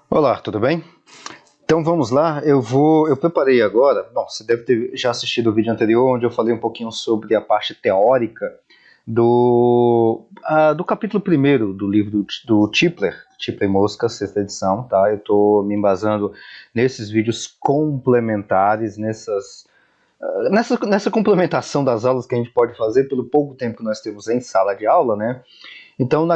Olá, tudo bem? Então vamos lá, eu preparei agora, bom, você deve ter já assistido o vídeo anterior onde eu falei um pouquinho sobre a parte teórica do capítulo primeiro do livro do Tipler, Tipler e Mosca, sexta edição, tá? Eu estou me embasando nesses vídeos complementares, nessa complementação das aulas que a gente pode fazer pelo pouco tempo que nós temos em sala de aula, né? Então,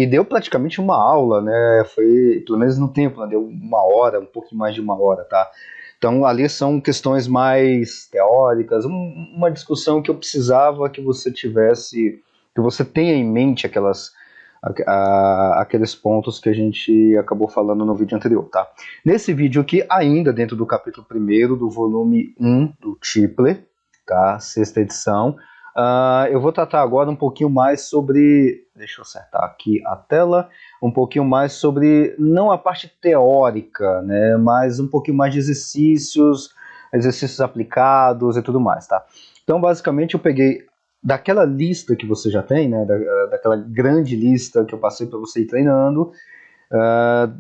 deu praticamente uma aula, né? Foi, pelo menos no tempo, né? Deu uma hora, um pouquinho mais de uma hora, tá? Então, ali são questões mais teóricas, uma discussão que eu precisava que você tivesse, que você tenha em mente aqueles pontos que a gente acabou falando no vídeo anterior, tá? Nesse vídeo aqui, ainda dentro do capítulo 1º do volume 1 do Tipler, tá? Sexta edição, eu vou tratar agora um pouquinho mais sobre, deixa eu acertar aqui a tela, um pouquinho mais sobre, não a parte teórica, né, mas um pouquinho mais de exercícios aplicados e tudo mais, tá? Então, basicamente, eu peguei daquela lista que você já tem, né, daquela grande lista que eu passei para você ir treinando,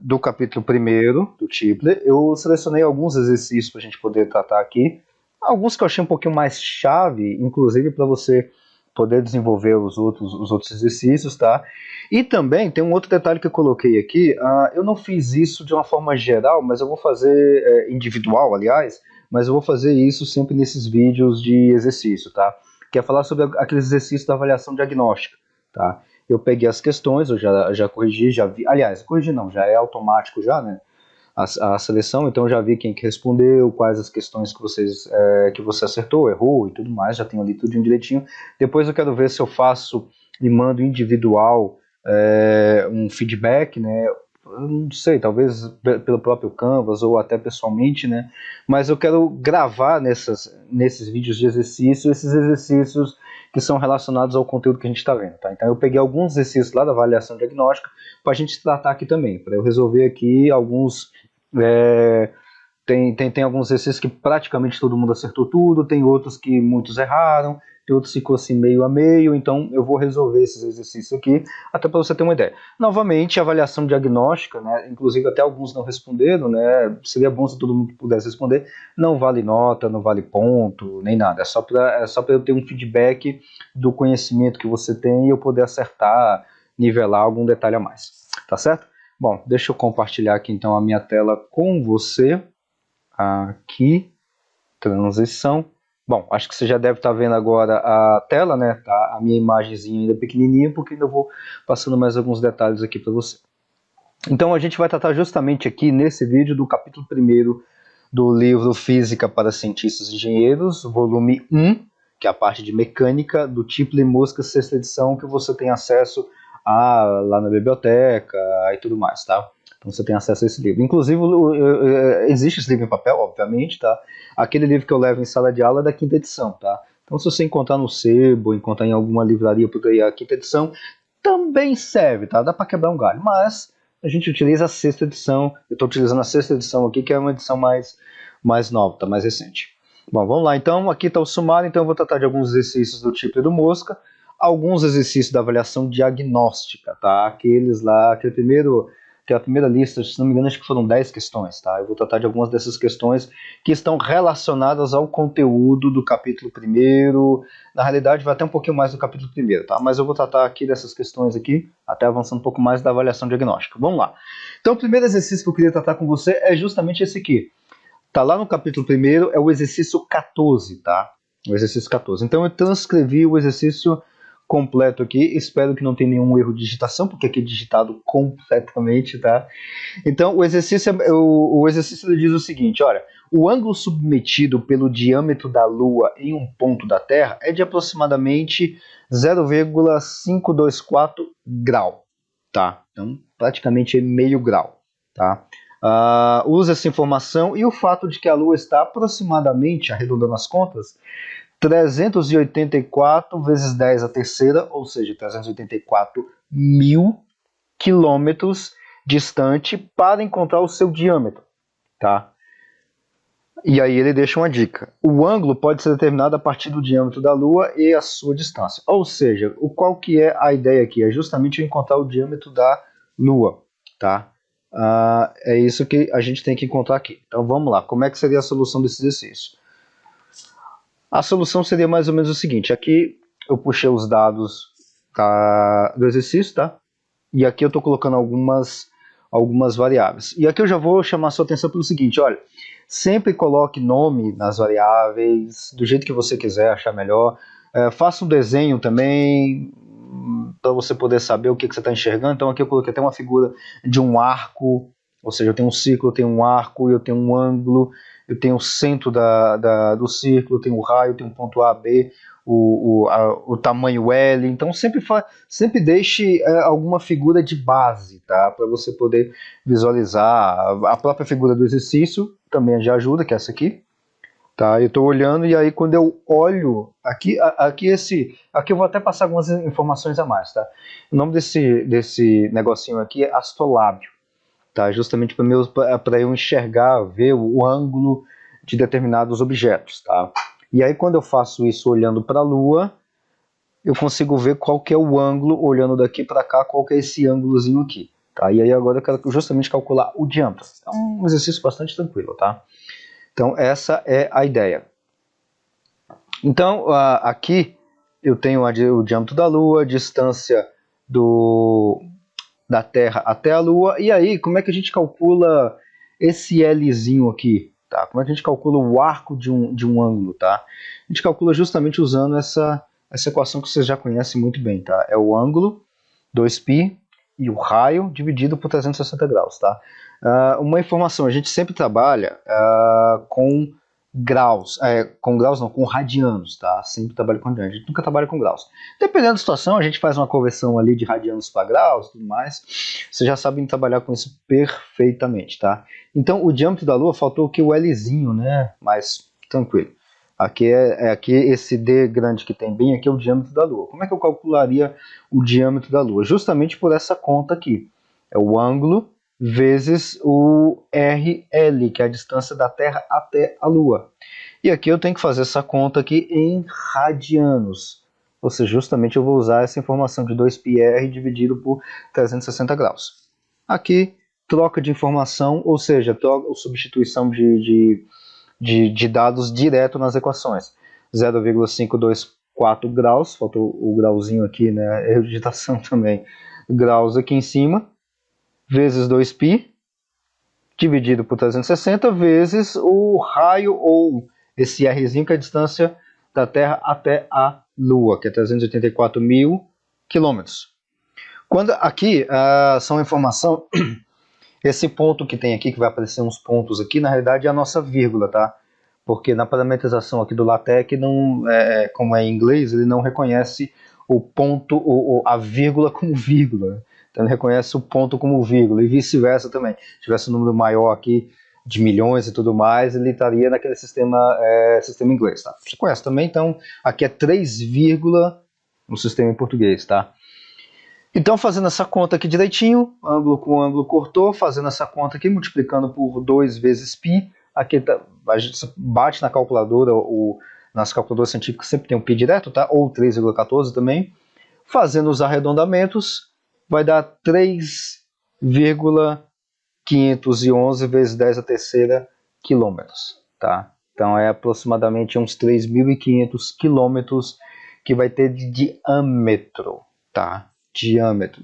do capítulo 1º do Tipler, eu selecionei alguns exercícios para a gente poder tratar aqui, alguns que eu achei um pouquinho mais chave, inclusive para você poder desenvolver os outros exercícios, tá? E também tem um outro detalhe que eu coloquei aqui, eu não fiz isso de uma forma geral, mas eu vou fazer individual, aliás, mas eu vou fazer isso sempre nesses vídeos de exercício, tá? Que é falar sobre aqueles exercícios da avaliação diagnóstica, tá? Eu peguei as questões, eu já corrigi, já vi, aliás, corrigi não, já é automático já, né? A seleção, então eu já vi quem que respondeu, quais as questões que você acertou, errou e tudo mais, já tenho ali tudo direitinho. Depois eu quero ver se eu faço e mando individual um feedback, né? Eu não sei, talvez pelo próprio Canvas ou até pessoalmente, né? Mas eu quero gravar nesses vídeos de exercício, esses exercícios que são relacionados ao conteúdo que a gente está vendo, tá? Então eu peguei alguns exercícios lá da avaliação diagnóstica para a gente tratar aqui também, para eu resolver aqui alguns tem alguns exercícios que praticamente todo mundo acertou tudo, tem outros que muitos erraram, tem outros que ficou assim meio a meio, então eu vou resolver esses exercícios aqui, até para você ter uma ideia. Novamente, avaliação diagnóstica, né, inclusive até alguns não responderam, né, seria bom se todo mundo pudesse responder, não vale nota, não vale ponto, nem nada, é só para eu ter um feedback do conhecimento que você tem e eu poder acertar, nivelar algum detalhe a mais, tá certo? Bom, deixa eu compartilhar aqui então a minha tela com você. Aqui, transição. Bom, acho que você já deve estar vendo agora a tela, né? Tá a minha imagenzinha ainda pequenininha, porque ainda vou passando mais alguns detalhes aqui para você. Então a gente vai tratar justamente aqui nesse vídeo do capítulo 1º do livro Física para Cientistas e Engenheiros, volume 1, que é a parte de mecânica do Tipler e Mosca, sexta edição, que você tem acesso lá na biblioteca e tudo mais, tá? Então você tem acesso a esse livro. Inclusive, existe esse livro em papel, obviamente, tá? Aquele livro que eu levo em sala de aula é da quinta edição, tá? Então se você encontrar no sebo, encontrar em alguma livraria por aí a quinta edição, também serve, tá? Dá para quebrar um galho, mas a gente utiliza a sexta edição. Eu estou utilizando a sexta edição aqui, que é uma edição mais nova, tá? Mais recente. Bom, vamos lá. Então, aqui está o sumário. Então, eu vou tratar de alguns exercícios do Tipler e do Mosca, alguns exercícios da avaliação diagnóstica, tá? Aqueles lá, aquela primeira lista, se não me engano, acho que foram 10 questões, tá? Eu vou tratar de algumas dessas questões que estão relacionadas ao conteúdo do capítulo 1º. Na realidade, vai até um pouquinho mais do capítulo 1º, tá? Mas eu vou tratar aqui dessas questões aqui, até avançando um pouco mais da avaliação diagnóstica. Vamos lá. Então, o primeiro exercício que eu queria tratar com você é justamente esse aqui. Tá lá no capítulo 1º, é o exercício 14, tá? O exercício 14. Então, eu transcrevi o exercício completo aqui, espero que não tenha nenhum erro de digitação, porque aqui é digitado completamente, tá? Então, o exercício ele diz o seguinte, olha, o ângulo submetido pelo diâmetro da Lua em um ponto da Terra é de aproximadamente 0,524 grau, tá? Então, praticamente meio grau, tá? Usa essa informação e o fato de que a Lua está aproximadamente, arredondando as contas, 384 vezes 10 a terceira, ou seja, 384 mil quilômetros distante para encontrar o seu diâmetro, tá? E aí ele deixa uma dica. O ângulo pode ser determinado a partir do diâmetro da Lua e a sua distância. Ou seja, qual que é a ideia aqui? É justamente eu encontrar o diâmetro da Lua, tá? É isso que a gente tem que encontrar aqui. Então vamos lá, como é que seria a solução desse exercício? A solução seria mais ou menos o seguinte, aqui eu puxei os dados do exercício, tá? E aqui eu estou colocando algumas variáveis. E aqui eu já vou chamar a sua atenção pelo seguinte, olha, sempre coloque nome nas variáveis, do jeito que você quiser, achar melhor. Faça um desenho também, para você poder saber o que você está enxergando. Então aqui eu coloquei até uma figura de um arco, ou seja, eu tenho um círculo, eu tenho um arco, eu tenho um ângulo, eu tenho o centro do círculo, eu tenho o raio, eu tenho um ponto A, B, o tamanho L. Então sempre deixe alguma figura de base, tá? Para você poder visualizar. A própria figura do exercício também já ajuda, que é essa aqui. Tá, eu estou olhando e aí quando eu olho aqui eu vou até passar algumas informações a mais, tá? O nome desse negocinho aqui é astrolábio, tá? Justamente para eu enxergar, ver o ângulo de determinados objetos, tá? E aí quando eu faço isso olhando para a Lua, eu consigo ver qual que é o ângulo olhando daqui para cá, qual que é esse ângulozinho aqui, tá? E aí agora eu quero justamente calcular o diâmetro. É um exercício bastante tranquilo, tá? Então essa é a ideia. Então aqui eu tenho o diâmetro da Lua, a distância da Terra até a Lua, e aí como é que a gente calcula esse Lzinho aqui? Tá? Como é que a gente calcula o arco de um ângulo? Tá? A gente calcula justamente usando essa equação que vocês já conhecem muito bem. Tá? É o ângulo, 2π, e o raio dividido por 360 graus. Tá? Uma informação, a gente sempre trabalha com graus, com radianos, tá? Sempre trabalha com radianos, a gente nunca trabalha com graus. Dependendo da situação, a gente faz uma conversão ali de radianos para graus e tudo mais. Vocês já sabem trabalhar com isso perfeitamente, tá? Então, o diâmetro da Lua faltou o que? O Lzinho, né? Mas tranquilo. Aqui aqui esse D grande que tem bem aqui é o diâmetro da Lua. Como é que eu calcularia o diâmetro da Lua? Justamente por essa conta aqui. É o ângulo vezes o RL, que é a distância da Terra até a Lua. E aqui eu tenho que fazer essa conta aqui em radianos. Ou seja, justamente eu vou usar essa informação de 2πr dividido por 360 graus. Aqui, troca de informação, ou seja, substituição de dados direto nas equações. 0,524 graus, faltou o grauzinho aqui, né? Erro de digitação também. Graus aqui em cima, vezes 2π, dividido por 360, vezes o raio, ou esse Rzinho, que é a distância da Terra até a Lua, que é 384 mil quilômetros. Quando aqui, são informação, esse ponto que tem aqui, que vai aparecer uns pontos aqui, na realidade é a nossa vírgula, tá? Porque na parametrização aqui do LaTeX, como é em inglês, ele não reconhece o ponto, a vírgula como vírgula. Então ele reconhece o ponto como vírgula, e vice-versa também. Se tivesse um número maior aqui, de milhões e tudo mais, ele estaria naquele sistema inglês, tá? Você conhece também, então aqui é 3, no sistema em português, tá? Então, fazendo essa conta aqui direitinho, ângulo com ângulo cortou, fazendo essa conta aqui, multiplicando por 2 vezes π, aqui a gente bate na calculadora, nas calculadoras científicas sempre tem um π direto, tá? Ou 3,14 também. Fazendo os arredondamentos, vai dar 3,511 vezes 10 a terceira quilômetros, tá? Então é aproximadamente uns 3.500 quilômetros que vai ter de diâmetro, tá? Diâmetro.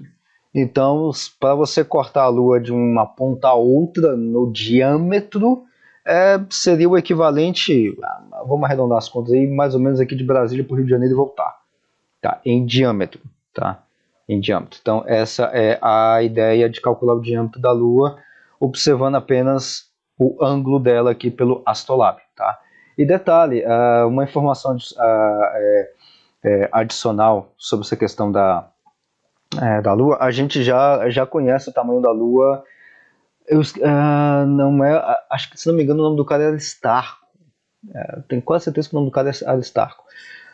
Então, para você cortar a Lua de uma ponta a outra no diâmetro, seria o equivalente, vamos arredondar as contas aí, mais ou menos aqui de Brasília para o Rio de Janeiro e voltar, tá? Em diâmetro, tá? Em diâmetro. Então, essa é a ideia de calcular o diâmetro da Lua, observando apenas o ângulo dela aqui pelo astrolábio, tá? E detalhe, uma informação adicional sobre essa questão da Lua, a gente já conhece o tamanho da Lua. Acho que, se não me engano, o nome do cara é Aristarco. Tenho quase certeza que o nome do cara é Aristarco.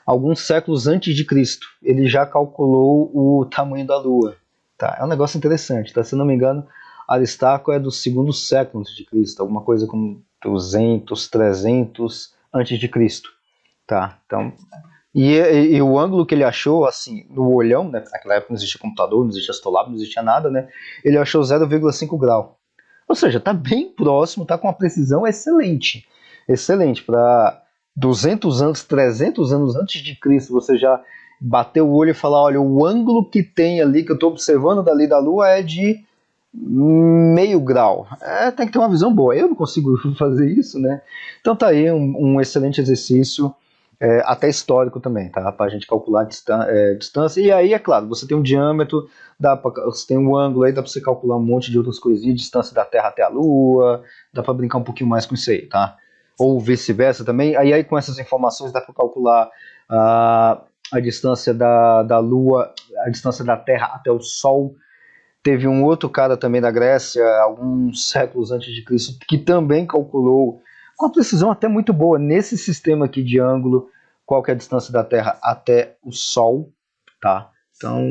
Alguns séculos antes de Cristo, ele já calculou o tamanho da Lua. Tá? É um negócio interessante, tá? Se não me engano, Aristarco é do segundo século antes de Cristo, alguma coisa como 200, 300 antes de Cristo. Tá? Então, e o ângulo que ele achou, assim, no olhão, né? Naquela época não existia computador, não existia astrolábio, não existia nada, né? Ele achou 0,5 grau. Ou seja, está bem próximo, está com uma precisão excelente. Excelente. Para 200 anos, 300 anos antes de Cristo, você já bateu o olho e falar, olha, o ângulo que tem ali, que eu estou observando dali da Lua é de meio grau. Tem que ter uma visão boa. Eu não consigo fazer isso, né? Então tá aí um excelente exercício, até histórico também, tá? Para a gente calcular a distância. E aí, é claro, você tem um diâmetro, você tem um ângulo aí, dá para você calcular um monte de outras coisinhas, distância da Terra até a Lua, dá para brincar um pouquinho mais com isso aí, tá? Ou vice-versa também. Aí com essas informações dá para calcular a distância da Lua, a distância da Terra até o Sol. Teve um outro cara também da Grécia, alguns séculos antes de Cristo, que também calculou com uma precisão até muito boa nesse sistema aqui de ângulo, qual que é a distância da Terra até o Sol, tá? Então,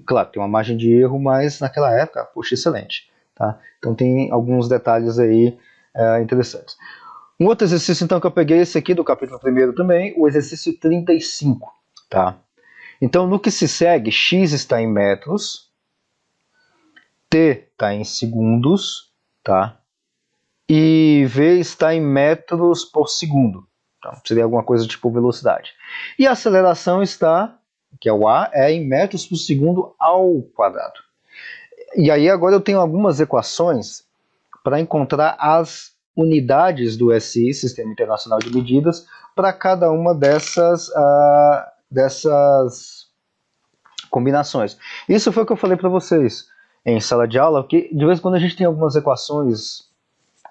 claro, tem uma margem de erro, mas naquela época, poxa, excelente, tá? Então tem alguns detalhes aí interessantes. Um outro exercício, então, que eu peguei, esse aqui do capítulo 1 também, o exercício 35, tá? Então, no que se segue, x está em metros, t está em segundos, tá? E v está em metros por segundo. Então, seria alguma coisa tipo velocidade. E a aceleração está, que é o a, em metros por segundo ao quadrado. E aí agora eu tenho algumas equações para encontrar as unidades do SI, Sistema Internacional de Medidas, para cada uma dessas combinações. Isso foi o que eu falei para vocês em sala de aula, que de vez em quando a gente tem algumas equações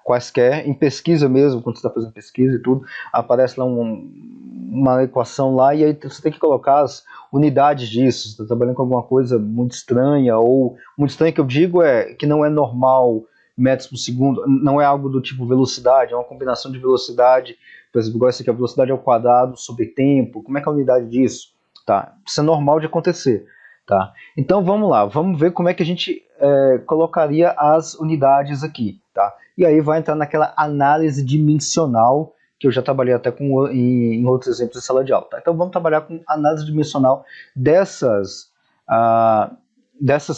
quaisquer, em pesquisa mesmo, quando você está fazendo pesquisa e tudo, aparece lá uma equação lá, e aí você tem que colocar as unidades disso. Você está trabalhando com alguma coisa muito estranha, ou muito estranha que eu digo que não é normal, metros por segundo, não é algo do tipo velocidade, é uma combinação de velocidade, por exemplo, igual esse aqui, a velocidade ao quadrado sobre tempo, como é que é a unidade disso? Tá? Isso é normal de acontecer. Tá? Então vamos lá, vamos ver como é que a gente colocaria as unidades aqui. Tá? E aí vai entrar naquela análise dimensional que eu já trabalhei até em outros exemplos de sala de aula. Tá? Então vamos trabalhar com análise dimensional dessas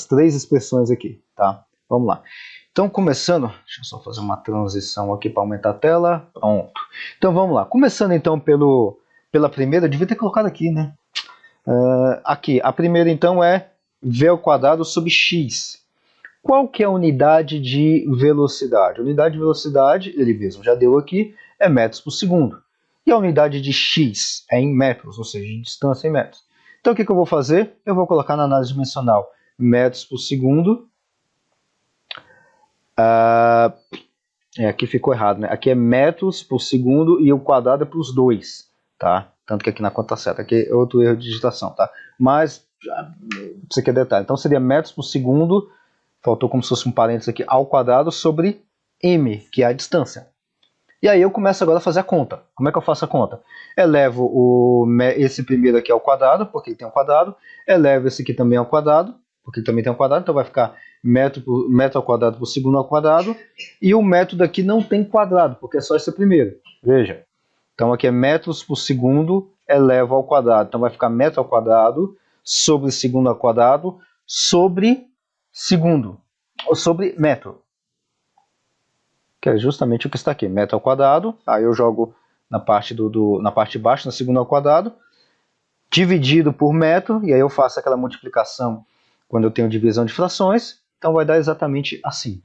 três expressões aqui. Tá? Vamos lá. Então começando, deixa eu só fazer uma transição aqui para aumentar a tela. Pronto. Então vamos lá. Começando então pela primeira, eu devia ter colocado aqui, né? Aqui, a primeira então é v ao quadrado sobre x. Qual que é a unidade de velocidade? A unidade de velocidade, ele mesmo já deu aqui, é metros por segundo. E a unidade de x é em metros, ou seja, de distância em metros. Então o que eu vou fazer? Eu vou colocar na análise dimensional metros por segundo. Aqui ficou errado, né? Aqui é metros por segundo e o quadrado é para os dois, tá? Tanto que aqui na conta tá certa. Aqui é outro erro de digitação, tá? Mas, isso aqui é detalhe. Então seria metros por segundo, faltou como se fosse um parênteses aqui, ao quadrado sobre m, que é a distância. E aí eu começo agora a fazer a conta. Como é que eu faço a conta? Elevo esse primeiro aqui ao quadrado, porque ele tem um quadrado. Elevo esse aqui também ao quadrado, porque ele também tem um quadrado. Então vai ficar metro ao quadrado por segundo ao quadrado. E o metro daqui não tem quadrado, porque é só esse primeiro. Veja. Então aqui é metros por segundo, elevo ao quadrado. Então vai ficar metro ao quadrado sobre segundo ao quadrado sobre segundo, ou sobre metro. Que é justamente o que está aqui, metro ao quadrado. Aí eu jogo na parte de baixo, na segundo ao quadrado, dividido por metro, e aí eu faço aquela multiplicação quando eu tenho divisão de frações. Então vai dar exatamente assim.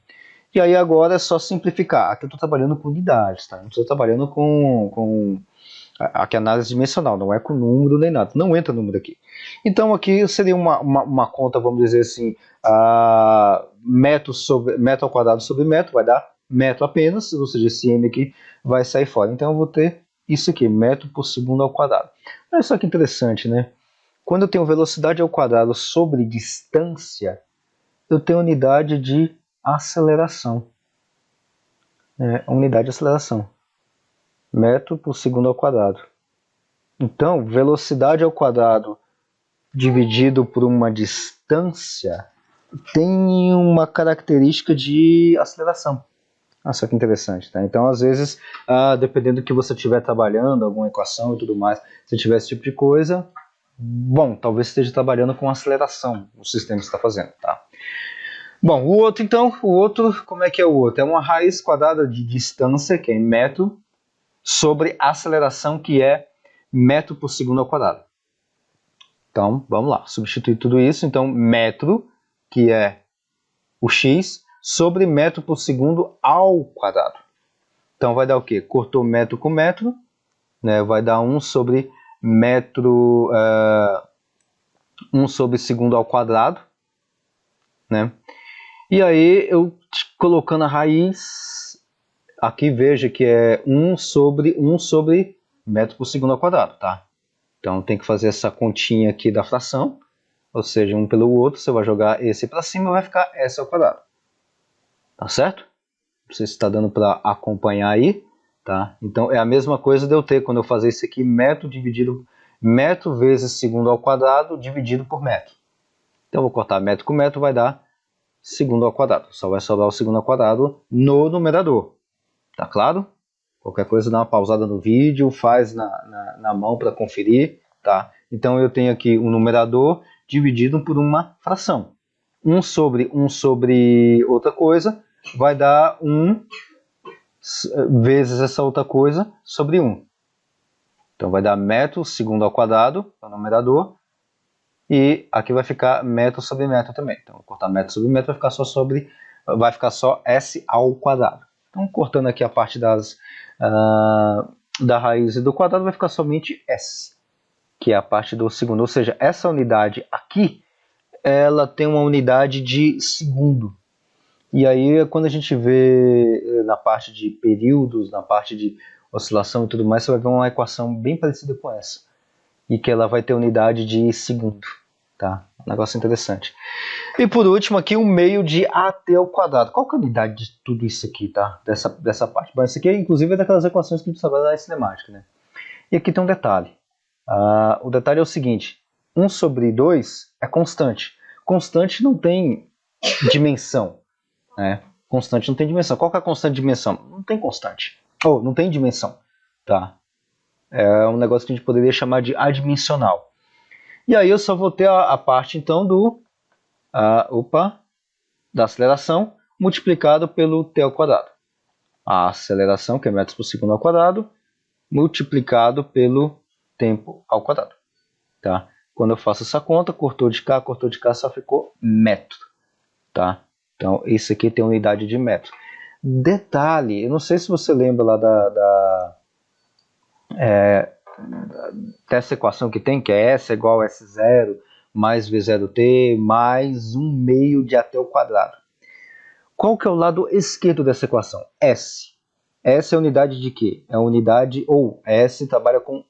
E aí agora é só simplificar. Aqui eu estou trabalhando com unidades, tá? Não estou trabalhando com aqui análise dimensional, não é com número nem nada. Não entra número aqui. Então aqui seria uma conta, vamos dizer assim, metro ao quadrado sobre metro, vai dar metro apenas, ou seja, esse m aqui vai sair fora. Então eu vou ter isso aqui, metro por segundo ao quadrado. Olha só que interessante, né? Quando eu tenho velocidade ao quadrado sobre distância, eu tenho unidade de aceleração. Unidade de aceleração. Metro por segundo ao quadrado. Então, velocidade ao quadrado dividido por uma distância tem uma característica de aceleração. Só que interessante, tá? Então, às vezes, dependendo do que você estiver trabalhando, alguma equação e tudo mais, se tiver esse tipo de coisa, bom, talvez esteja trabalhando com aceleração no sistema que você está fazendo, tá? Bom, o outro então, como é que é o outro? É uma raiz quadrada de distância, que é em metro, sobre aceleração, que é metro por segundo ao quadrado. Então, vamos lá, substituir tudo isso. Então, metro, que é o x, sobre metro por segundo ao quadrado. Então, vai dar o quê? Cortou metro com metro, né? Vai dar 1 sobre metro, 1 sobre segundo ao quadrado, né? E aí, eu colocando a raiz, aqui veja que é 1 sobre metro por segundo ao quadrado, tá? Então, tem que fazer essa continha aqui da fração, ou seja, um pelo outro, você vai jogar esse para cima e vai ficar s ao quadrado. Tá certo? Não sei se está dando para acompanhar aí, tá? Então, é a mesma coisa de eu ter, quando eu fazer isso aqui, metro vezes segundo ao quadrado dividido por metro. Então, eu vou cortar metro com metro, vai dar segundo ao quadrado. Só vai sobrar o segundo ao quadrado no numerador. Tá claro? Qualquer coisa, dá uma pausada no vídeo, faz na mão para conferir, tá? Então, eu tenho aqui um numerador dividido por uma fração. 1 sobre outra coisa vai dar 1 vezes essa outra coisa sobre 1. Então, vai dar metro segundo ao quadrado, é o numerador, e aqui vai ficar metro sobre metro também. Então, vou cortar metro sobre metro, vai ficar só s ao quadrado. Então, cortando aqui a parte da raiz do quadrado, vai ficar somente s, que é a parte do segundo. Ou seja, essa unidade aqui, ela tem uma unidade de segundo. E aí, quando a gente vê na parte de períodos, na parte de oscilação e tudo mais, você vai ver uma equação bem parecida com essa. E que ela vai ter unidade de segundo. Tá? Um negócio interessante. E por último aqui, o meio de AT ao quadrado. Qual que é a unidade de tudo isso aqui, tá? Dessa parte? Bom, isso aqui inclusive é daquelas equações que a gente trabalha na cinemática, né? E aqui tem um detalhe. O detalhe é o seguinte. 1 sobre 2 é constante. Constante não tem dimensão. Né? Constante não tem dimensão. Qual que é a constante de dimensão? Não tem constante. Ou não tem dimensão. Tá? É um negócio que a gente poderia chamar de adimensional. E aí eu só vou ter a parte então da aceleração multiplicado pelo t ao quadrado. A aceleração, que é metros por segundo ao quadrado, multiplicado pelo tempo ao quadrado. Tá? Quando eu faço essa conta, cortou de cá, só ficou metro. Tá? Então, isso aqui tem unidade de metro. Detalhe, eu não sei se você lembra lá dessa equação que tem, que é S igual a S0 mais V0t mais 1 meio de AT ao quadrado. Qual que é o lado esquerdo dessa equação? S. S é unidade de quê? É unidade, ou S trabalha com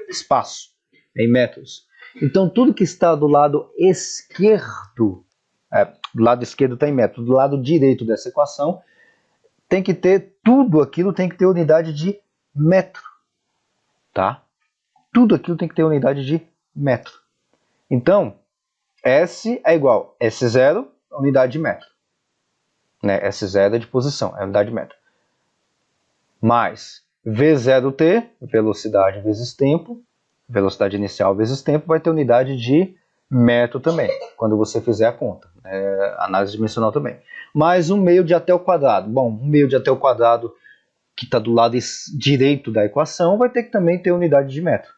espaço, em metros. Então, tudo que está do lado esquerdo, do lado esquerdo está em metro, do lado direito dessa equação, tem que ter, tudo aquilo tem que ter unidade de metro. Tá? Tudo aquilo tem que ter unidade de metro. Então, S é igual a S0, unidade de metro. Né? S0 é de posição, é unidade de metro. Mais V0t, velocidade vezes tempo, velocidade inicial vezes tempo, vai ter unidade de metro também, quando você fizer a conta. Análise dimensional também. Mais 1 meio de AT ao quadrado. Bom, 1 meio de AT ao quadrado, que está do lado direito da equação, vai ter que também ter unidade de metro.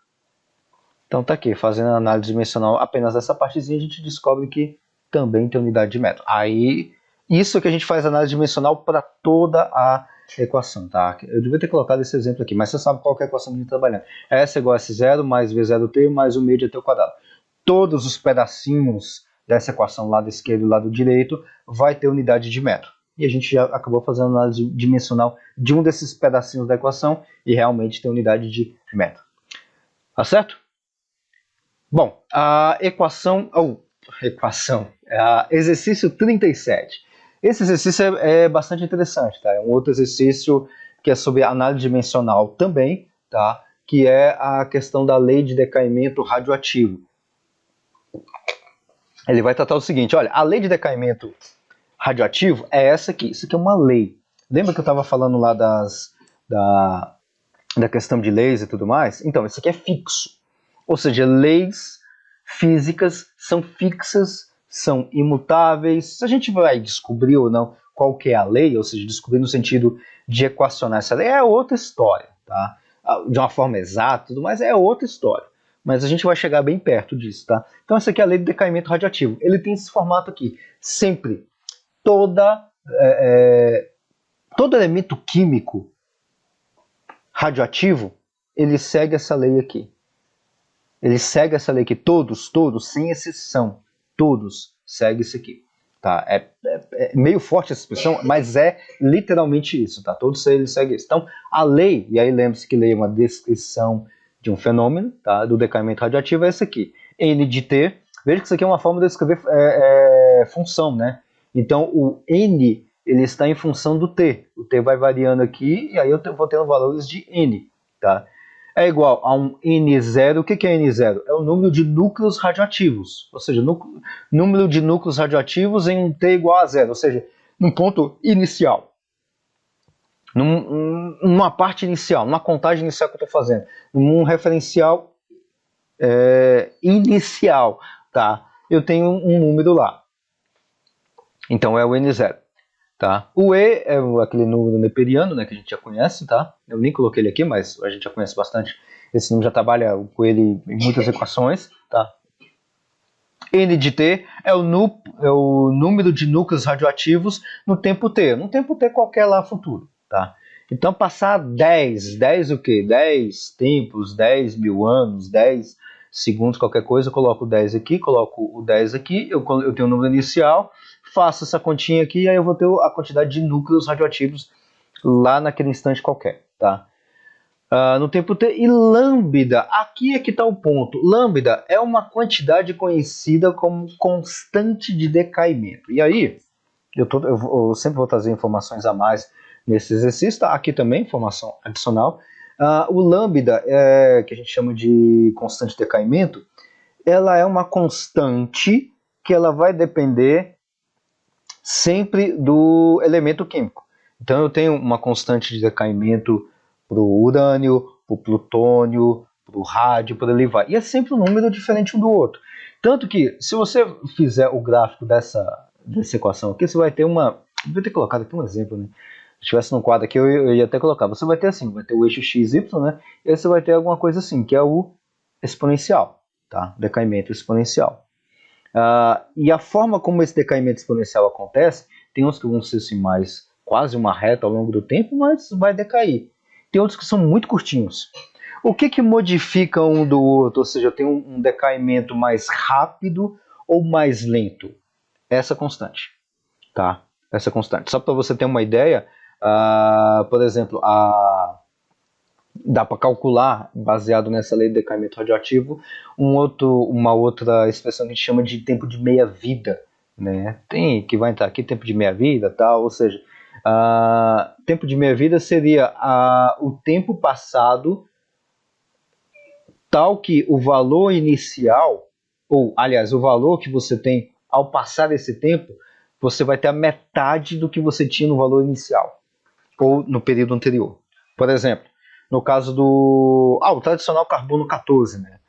Então tá aqui, fazendo a análise dimensional apenas dessa partezinha, a gente descobre que também tem unidade de metro. Aí, isso que a gente faz análise dimensional para toda a equação, tá? Eu devia ter colocado esse exemplo aqui, mas você sabe qual que é a equação que a gente está trabalhando. S igual a S0 mais V0t mais 1 meio de AT ao quadrado. Todos os pedacinhos dessa equação, lado esquerdo e lado direito, vai ter unidade de metro. E a gente já acabou fazendo análise dimensional de um desses pedacinhos da equação e realmente tem unidade de metro. Tá certo? Bom, a exercício 37. Esse exercício é bastante interessante, tá? É um outro exercício que é sobre análise dimensional também, tá? Que é a questão da lei de decaimento radioativo. Ele vai tratar o seguinte, olha, a lei de decaimento radioativo é essa aqui, isso aqui é uma lei. Lembra que eu estava falando lá da questão de leis e tudo mais? Então, isso aqui é fixo. Ou seja, leis físicas são fixas são imutáveis. A gente vai descobrir ou não qual que é a lei, ou seja, descobrir no sentido de equacionar essa lei, é outra história, tá? De uma forma exata, tudo mais, é outra história. Mas a gente vai chegar bem perto disso, tá? Então essa aqui é a lei do decaimento radioativo. Ele tem esse formato aqui. Sempre, todo elemento químico radioativo, ele segue essa lei aqui. Ele segue essa lei aqui. Todos, sem exceção. Todos seguem isso aqui. Tá? É meio forte essa expressão, mas é literalmente isso. Tá? Todos eles seguem isso. Então, a lei, e aí lembre-se que lei é uma descrição de um fenômeno, tá? Do decaimento radioativo, é essa aqui. N de T. Veja que isso aqui é uma forma de escrever função, né? Então, o N ele está em função do T. O T vai variando aqui, e aí eu vou tendo valores de N. Tá? É igual a um N0. O que é N0? É o número de núcleos radioativos. Ou seja, número de núcleos radioativos em um T igual a 0. Ou seja, num ponto inicial. Numa parte inicial, numa contagem inicial que eu estou fazendo. Num referencial inicial. Tá? Eu tenho um número lá. Então é o N0. Tá? O E é aquele número neperiano, né, que a gente já conhece, tá? Eu nem coloquei ele aqui, mas a gente já conhece bastante. Esse número já trabalha com ele em muitas equações, tá? N de T é o número de núcleos radioativos no tempo T. No tempo T qualquer lá futuro, tá? Então passar 10 o quê? 10 tempos, 10 mil anos, 10 segundos, qualquer coisa, eu coloco o 10 aqui, coloco o 10 aqui, eu tenho o número inicial, faço essa continha aqui e aí eu vou ter a quantidade de núcleos radioativos lá naquele instante qualquer, tá? No tempo T. E lambda, aqui é que está o ponto. Lambda é uma quantidade conhecida como constante de decaimento. E aí, eu sempre vou trazer informações a mais nesse exercício, tá? Aqui também, informação adicional. O lambda, que a gente chama de constante de decaimento, ela é uma constante que ela vai depender sempre do elemento químico. Então eu tenho uma constante de decaimento para o urânio, para o plutônio, para o rádio, por ali vai. E é sempre um número diferente um do outro. Tanto que, se você fizer o gráfico dessa equação aqui, você vai ter uma... Eu devia ter colocado aqui um exemplo, né? Se estivesse no quadro aqui, eu ia até colocar. Você vai ter assim, vai ter o eixo x, y, né? E aí você vai ter alguma coisa assim, que é o exponencial, tá? Decaimento exponencial. E a forma como esse decaimento exponencial acontece, tem uns que vão ser assim, mais quase uma reta ao longo do tempo, mas vai decair. Tem outros que são muito curtinhos. O que modifica um do outro? Ou seja, eu tenho um decaimento mais rápido ou mais lento? Essa constante. Tá? Essa constante. Só para você ter uma ideia, por exemplo, dá para calcular, baseado nessa lei do decaimento radioativo, uma outra expressão que a gente chama de tempo de meia-vida. Né? Tem que vai entrar aqui tempo de meia-vida, tal, ou seja, tempo de meia-vida seria o tempo passado tal que o valor inicial, ou aliás, o valor que você tem ao passar esse tempo, você vai ter a metade do que você tinha no valor inicial, ou no período anterior. Por exemplo, no caso do o tradicional carbono 14, né?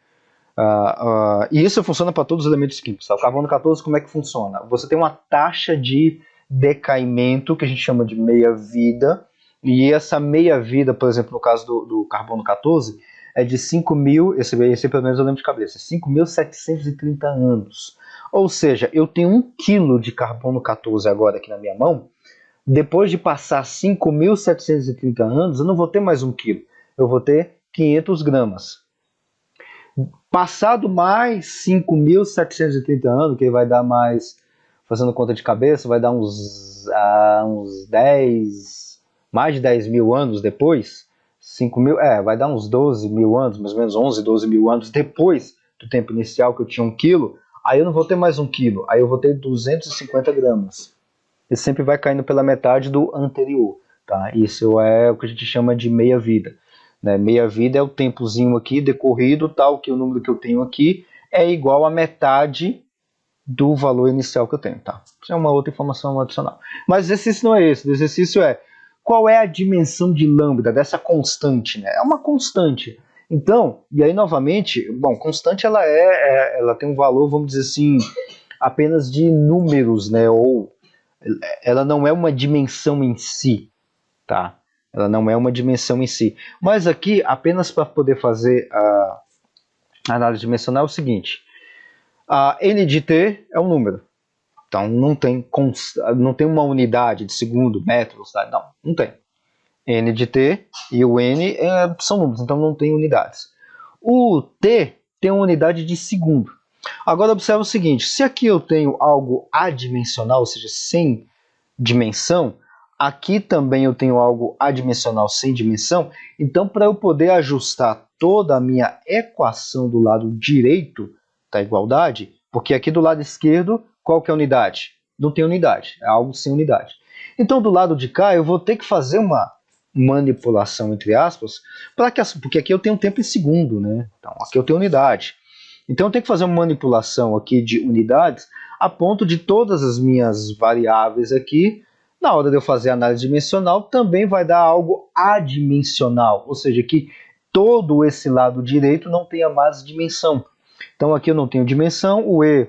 E isso funciona para todos os elementos químicos. Tá? O carbono 14, como é que funciona? Você tem uma taxa de decaimento que a gente chama de meia-vida, e essa meia-vida, por exemplo, no caso do carbono 14, é de 5.000, esse pelo menos eu lembro de cabeça, 5.730 anos. Ou seja, eu tenho 1 kg de carbono 14 agora aqui na minha mão. Depois de passar 5.730 anos, eu não vou ter mais 1 kg, eu vou ter 500 gramas. Passado mais 5.730 anos, que vai dar mais, fazendo conta de cabeça, vai dar uns 10, mais de 10 mil anos depois, 5.000, vai dar uns 12 mil anos, mais ou menos 11, 12 mil anos depois do tempo inicial que eu tinha 1 kg, aí eu não vou ter mais 1 kg, aí eu vou ter 250 gramas. E sempre vai caindo pela metade do anterior, tá? Isso é o que a gente chama de meia-vida. Né? Meia-vida é o tempozinho aqui decorrido, tal que o número que eu tenho aqui é igual a metade do valor inicial que eu tenho. Tá? Isso é uma outra informação adicional. Mas o exercício não é esse. O exercício é qual é a dimensão de lambda dessa constante? Né? É uma constante. Então, e aí novamente, bom, constante ela tem um valor, vamos dizer assim, apenas de números, né? Ou ela não é uma dimensão em si, tá? Ela não é uma dimensão em si. Mas aqui, apenas para poder fazer a análise dimensional, é o seguinte: a n de t é um número. Então não tem uma unidade de segundo, metro, velocidade, não tem. N de t e o n são números, então não tem unidades. O t tem uma unidade de segundo. Agora observa o seguinte: se aqui eu tenho algo adimensional, ou seja, sem dimensão, aqui também eu tenho algo adimensional sem dimensão, então para eu poder ajustar toda a minha equação do lado direito da igualdade, porque aqui do lado esquerdo, qual que é a unidade? Não tem unidade, é algo sem unidade. Então do lado de cá eu vou ter que fazer uma manipulação, entre aspas, porque aqui eu tenho tempo em segundo, né? Então aqui eu tenho unidade. Então eu tenho que fazer uma manipulação aqui de unidades a ponto de todas as minhas variáveis aqui, na hora de eu fazer a análise dimensional, também vai dar algo adimensional, ou seja, que todo esse lado direito não tenha mais dimensão. Então aqui eu não tenho dimensão, o E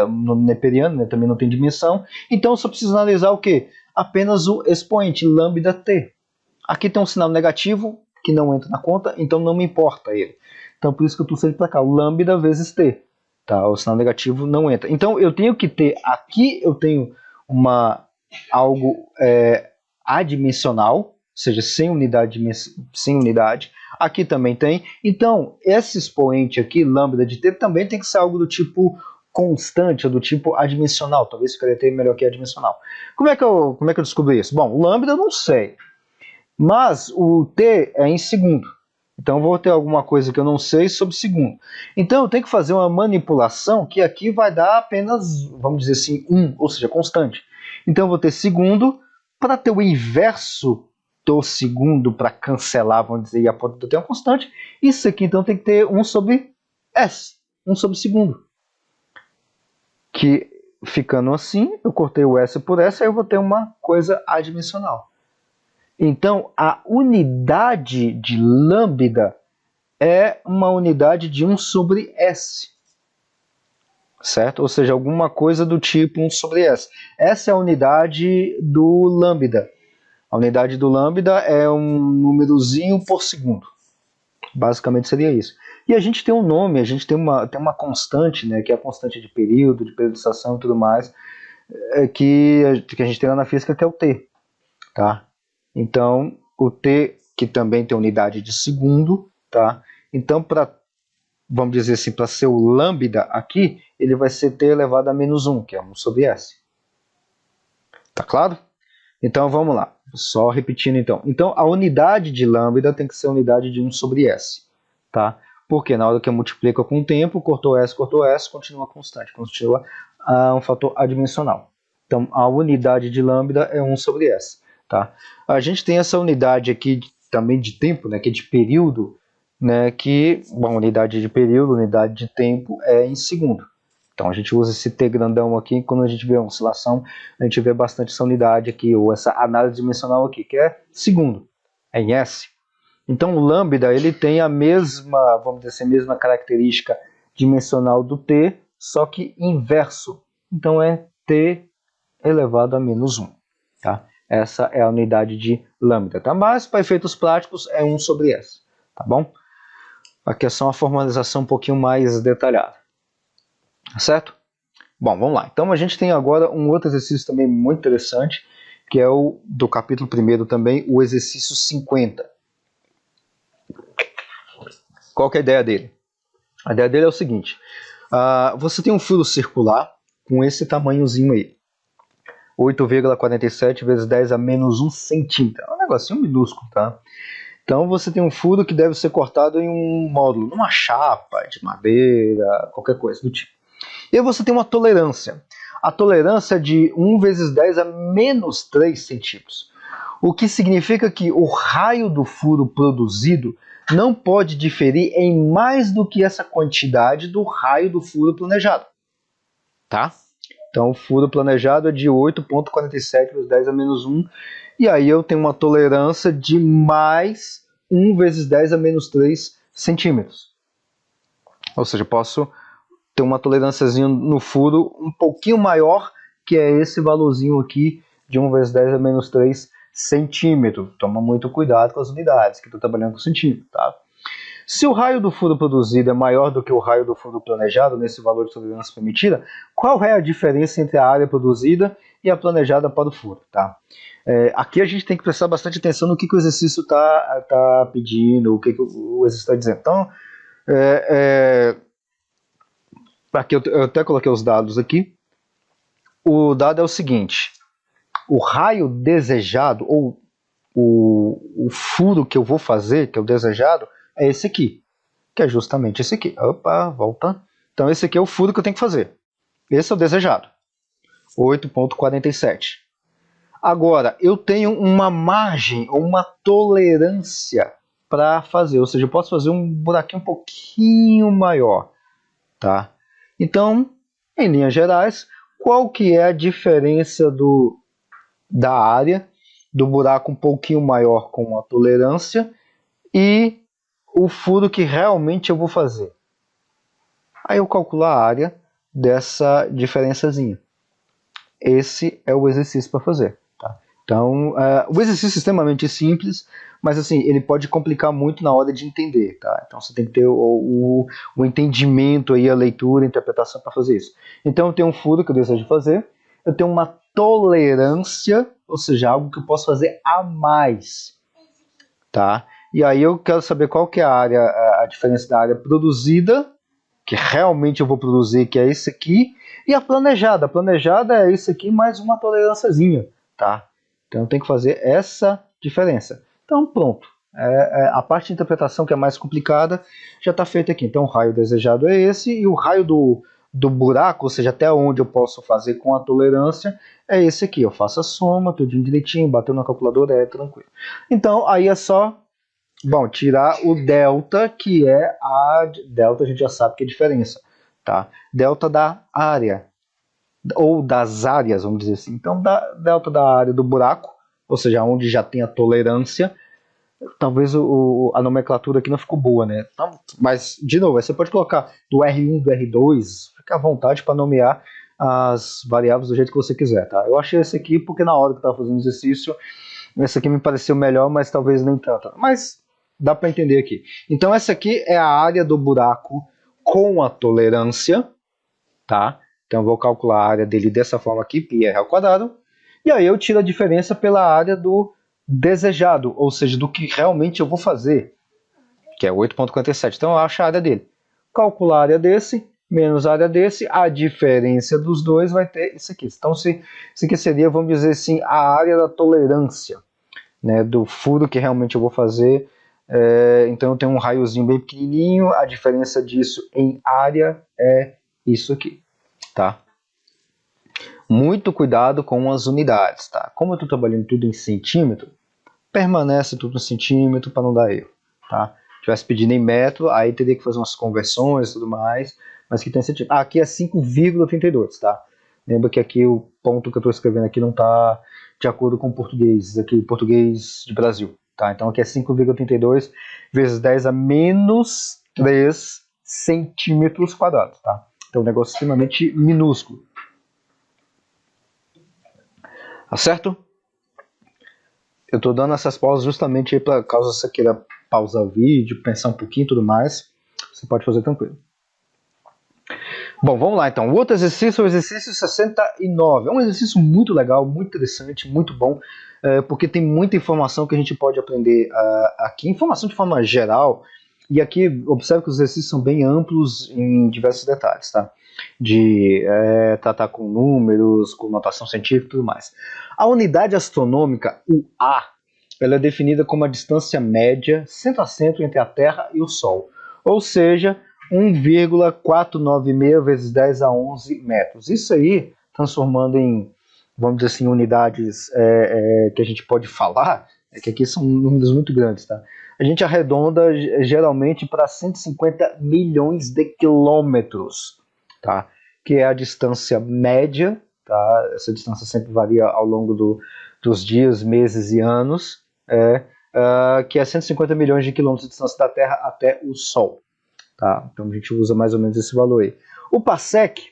no neperiano, né, também não tem dimensão, então eu só preciso analisar o quê? Apenas o expoente, lambda t. Aqui tem um sinal negativo que não entra na conta, então não me importa ele. Então por isso que eu estou sempre para cá, o lambda vezes t. Tá? O sinal negativo não entra. Então eu tenho que ter, aqui eu tenho algo adimensional, ou seja, sem unidade. Aqui também tem. Então esse expoente aqui, lambda de t, também tem que ser algo do tipo constante, ou do tipo adimensional. Talvez ficaria até melhor que adimensional. Como é que eu descobri isso? Bom, o lambda eu não sei. Mas o t é em segundo. Então eu vou ter alguma coisa que eu não sei sobre segundo. Então eu tenho que fazer uma manipulação que aqui vai dar apenas, vamos dizer assim, 1, ou seja, constante. Então eu vou ter segundo, para ter o inverso do segundo, para cancelar, vamos dizer, e a ponta do t é uma constante. Isso aqui então tem que ter 1 sobre s, 1 sobre segundo. Que ficando assim, eu cortei o s por s, aí eu vou ter uma coisa adimensional. Então, a unidade de lambda é uma unidade de 1 sobre s. Certo? Ou seja, alguma coisa do tipo 1 sobre s. Essa é a unidade do lambda. A unidade do lambda é um númerozinho por segundo. Basicamente seria isso. E a gente tem um nome, a gente tem uma constante, né, que é a constante de período, de periodização e tudo mais, que a gente tem lá na física, que é o t. Tá? Então, o t, que também tem unidade de segundo, tá? Então, vamos dizer assim, para ser o lambda aqui, ele vai ser t elevado a menos 1, que é 1 sobre s. Tá claro? Então, vamos lá. Só repetindo, então. Então, a unidade de lambda tem que ser a unidade de 1 sobre s. Tá? Porque na hora que eu multiplico com o tempo, cortou s, continua constante. Continua um fator adimensional. Então, a unidade de lambda é 1 sobre s. Tá? A gente tem essa unidade aqui também de tempo, né, que é de período, né, que, bom, unidade de período, unidade de tempo é em segundo. Então a gente usa esse t grandão aqui, quando a gente vê a oscilação, a gente vê bastante essa unidade aqui, ou essa análise dimensional aqui, que é segundo, é em s. Então o lambda, ele tem a mesma, vamos dizer assim, a mesma característica dimensional do t, só que inverso. Então é t elevado a menos 1, tá? Essa é a unidade de lambda, tá? Mas para efeitos práticos é 1 sobre s, tá bom? Aqui é só uma formalização um pouquinho mais detalhada, certo? Bom, vamos lá. Então a gente tem agora um outro exercício também muito interessante, que é o do capítulo 1º também, o exercício 50. Qual que é a ideia dele? A ideia dele é o seguinte, você tem um furo circular com esse tamanhozinho aí, 8,47 vezes 10 a menos 1 centímetro. É um negocinho minúsculo, tá? Então você tem um furo que deve ser cortado em um módulo, numa chapa de madeira, qualquer coisa do tipo. E aí você tem uma tolerância. A tolerância é de 1 vezes 10 a menos 3 centímetros. O que significa que o raio do furo produzido não pode diferir em mais do que essa quantidade do raio do furo planejado. Tá? Então o furo planejado é de 8,47 vezes 10 a menos 1. E aí eu tenho uma tolerância de mais 1 vezes 10 a menos 3 centímetros. Ou seja, eu posso tem uma tolerânciazinha no furo um pouquinho maior, que é esse valorzinho aqui de 1 vezes 10 a menos 3 centímetros. Toma muito cuidado com as unidades, que estou trabalhando com centímetro, tá? Se o raio do furo produzido é maior do que o raio do furo planejado, nesse valor de tolerância permitida, qual é a diferença entre a área produzida e a planejada para o furo? Tá? Aqui a gente tem que prestar bastante atenção no que o exercício está pedindo, o que o exercício está dizendo. Então, aqui eu até coloquei os dados aqui. O dado é o seguinte: o raio desejado, ou o furo que eu vou fazer, que é o desejado, é esse aqui, que é justamente esse aqui. Opa, volta. Então esse aqui é o furo que eu tenho que fazer. Esse é o desejado. 8,47. Agora, eu tenho uma margem, ou uma tolerância para fazer. Ou seja, eu posso fazer um buraquinho um pouquinho maior. Tá? Então, em linhas gerais, qual que é a diferença da área do buraco um pouquinho maior com a tolerância e o furo que realmente eu vou fazer? Aí eu calculo a área dessa diferençazinha. Esse é o exercício para fazer. Tá? Então, o exercício é extremamente simples, mas assim, ele pode complicar muito na hora de entender. Tá? Então você tem que ter o entendimento, aí, a leitura, a interpretação para fazer isso. Então eu tenho um furo que eu desejo fazer, eu tenho uma tolerância, ou seja, algo que eu posso fazer a mais. Tá? E aí eu quero saber qual que é a diferença da área produzida, que realmente eu vou produzir, que é esse aqui, e a planejada. A planejada é isso aqui mais uma tolerânciazinha, tá? Então eu tenho que fazer essa diferença. Então pronto. A parte de interpretação que é mais complicada já está feita aqui. Então o raio desejado é esse, e o raio do buraco, ou seja, até onde eu posso fazer com a tolerância, é esse aqui. Eu faço a soma, tudo direitinho, bateu na calculadora, é tranquilo. Então aí é só, bom, tirar o delta, que é delta a gente já sabe que é a diferença, tá? Delta da área, ou das áreas, vamos dizer assim. Então, delta da área do buraco, ou seja, onde já tem a tolerância. Talvez a nomenclatura aqui não ficou boa, né? Então, mas, de novo, você pode colocar do R1, do R2, fica à vontade para nomear as variáveis do jeito que você quiser, tá? Eu achei esse aqui porque na hora que eu estava fazendo o exercício, esse aqui me pareceu melhor, mas talvez nem tanto. Mas dá para entender aqui. Então essa aqui é a área do buraco com a tolerância, tá? Então eu vou calcular a área dele dessa forma aqui, πr ao quadrado, e aí eu tiro a diferença pela área do desejado, ou seja, do que realmente eu vou fazer, que é 8,47. Então eu acho a área dele. Calcular a área desse, menos a área desse, a diferença dos dois vai ter isso aqui. Então isso aqui seria, vamos dizer assim, a área da tolerância, né, do furo que realmente eu vou fazer. Então eu tenho um raiozinho bem pequenininho, a diferença disso em área é isso aqui, tá? Muito cuidado com as unidades, tá? Como eu estou trabalhando tudo em centímetro, permanece tudo em centímetro para não dar erro, tá? Se tivesse pedindo em metro, aí teria que fazer umas conversões e tudo mais, mas aqui tem centímetro. Aqui é 5,32, tá? Lembra que aqui o ponto que eu estou escrevendo aqui não está de acordo com o português, aqui o português de Brasil, tá? Então aqui é 5,32 vezes 10 a menos 3 centímetros quadrados, tá? Então um negócio extremamente minúsculo. Tá certo? Eu estou dando essas pausas justamente para caso você queira pausar o vídeo, pensar um pouquinho e tudo mais, você pode fazer tranquilo. Bom, vamos lá então. O outro exercício é o exercício 69. É um exercício muito legal, muito interessante, muito bom, porque tem muita informação que a gente pode aprender aqui, informação de forma geral, e aqui observe que os exercícios são bem amplos em diversos detalhes, tá? De tratar com números, com notação científica e tudo mais. A unidade astronômica, o A, ela é definida como a distância média centro a centro entre a Terra e o Sol, ou seja, 1,496 vezes 10 a 11 metros. Isso aí, transformando em, vamos dizer assim, unidades que a gente pode falar, que aqui são números muito grandes, tá? A gente arredonda geralmente para 150 milhões de quilômetros, tá? Que é a distância média, tá? Essa distância sempre varia ao longo dos dias, meses e anos, que é 150 milhões de quilômetros de distância da Terra até o Sol. Tá? Então a gente usa mais ou menos esse valor aí. O parsec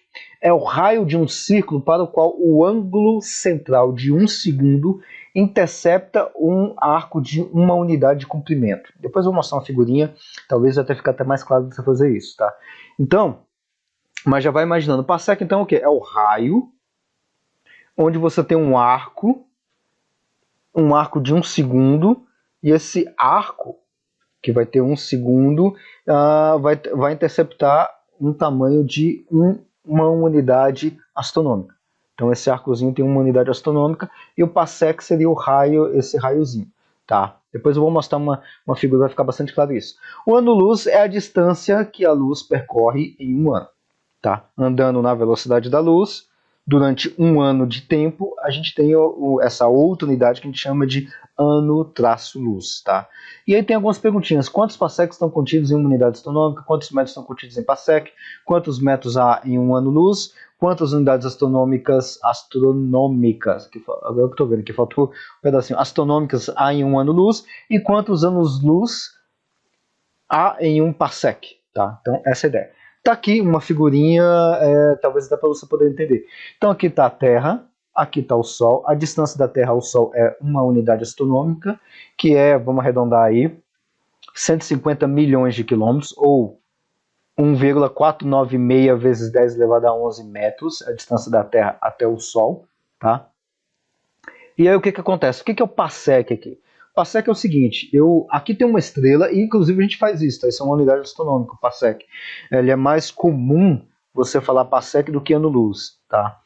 é o raio de um círculo para o qual o ângulo central de 1 segundo intercepta um arco de uma unidade de comprimento. Depois eu vou mostrar uma figurinha, talvez até fique até mais claro de você fazer isso, tá? Então, mas já vai imaginando. O parsec então é o quê? É o raio onde você tem um arco de 1 segundo, e esse arco, que vai ter 1 segundo, vai interceptar um tamanho de uma unidade astronômica. Então esse arcozinho tem uma unidade astronômica, e o parsec seria o raio, esse raiozinho. Tá? Depois eu vou mostrar uma figura, vai ficar bastante claro isso. O ano-luz é a distância que a luz percorre em um ano. Tá? Andando na velocidade da luz, durante um ano de tempo, a gente tem essa outra unidade que a gente chama de ano-luz. Tá? E aí tem algumas perguntinhas. Quantos parsecs estão contidos em uma unidade astronômica? Quantos metros estão contidos em parsec? Quantos metros há em um ano-luz? Quantas unidades astronômicas, agora que eu estou vendo que faltou um pedacinho, astronômicas há em um ano-luz? E quantos anos-luz há em um parsec? Tá? Então essa é a ideia. Tá aqui uma figurinha, talvez até para você poder entender. Então aqui está a Terra, aqui está o Sol. A distância da Terra ao Sol é uma unidade astronômica, que é, vamos arredondar aí, 150 milhões de quilômetros, ou 1,496 vezes 10 elevado a 11 metros, a distância da Terra até o Sol. Tá? E aí o que acontece? O que é o parsec aqui? O parsec é o seguinte, aqui tem uma estrela, e inclusive a gente faz isso, tá? Isso é uma unidade astronômica, o parsec. Ele é mais comum você falar parsec do que ano-luz, tá?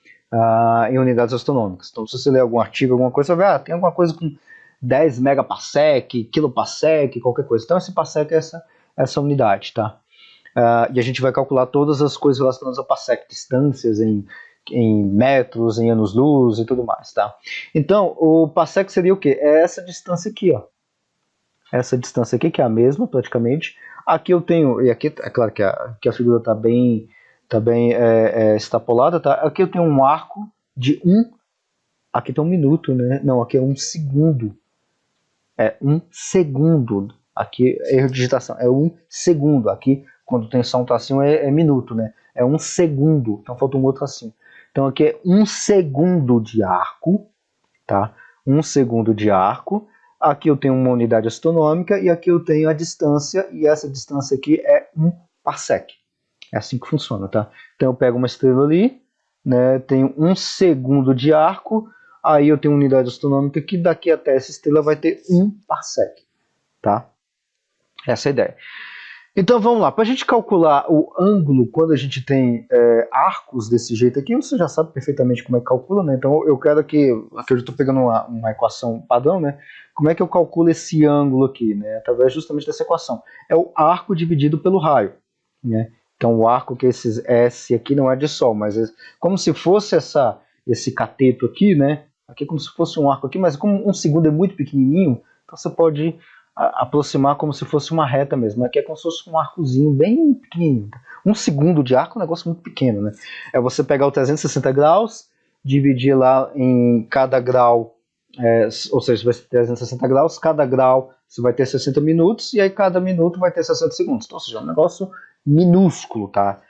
Em unidades astronômicas. Então se você ler algum artigo, alguma coisa, você vai ver, tem alguma coisa com 10 megaparsec, kiloparsec, qualquer coisa. Então esse parsec é essa unidade, tá? E a gente vai calcular todas as coisas relacionadas ao parsec, distâncias em metros, em anos-luz e tudo mais, tá? Então, o parsec seria o quê? É essa distância aqui, ó. Essa distância aqui, que é a mesma, praticamente. Aqui eu tenho, e aqui é claro que a figura está bem extrapolada, tá? Aqui eu tenho um arco de aqui tem um minuto, né? Não, aqui é 1 segundo. É 1 segundo. Aqui, erro de digitação, é 1 segundo. Aqui, quando tem só um tracinho, é minuto, né? É 1 segundo. Então falta um outro tracinho. Então aqui é 1 segundo de arco, tá? 1 segundo de arco. Aqui eu tenho uma unidade astronômica e aqui eu tenho a distância, e essa distância aqui é 1 parsec. É assim que funciona, tá? Então eu pego uma estrela ali, né? Tenho 1 segundo de arco, aí eu tenho uma unidade astronômica que daqui até essa estrela vai ter 1 parsec, tá? Essa é a ideia. Então vamos lá, para a gente calcular o ângulo quando a gente tem arcos desse jeito aqui, você já sabe perfeitamente como é que calcula, né? Então eu quero aqui eu estou pegando uma equação padrão, né? Como é que eu calculo esse ângulo aqui, né? Através justamente dessa equação. É o arco dividido pelo raio, né? Então o arco, que esse S aqui não é de Sol, mas é como se fosse esse cateto aqui, né? Aqui é como se fosse um arco aqui, mas como 1 segundo é muito pequenininho, então você pode aproximar como se fosse uma reta mesmo. Aqui é como se fosse um arcozinho bem pequenininho. 1 segundo de arco é um negócio muito pequeno, né? É você pegar o 360 graus, dividir lá em cada grau, ou seja, vai ter 360 graus, cada grau você vai ter 60 minutos, e aí cada minuto vai ter 60 segundos. Então, ou seja, é um negócio minúsculo, tá?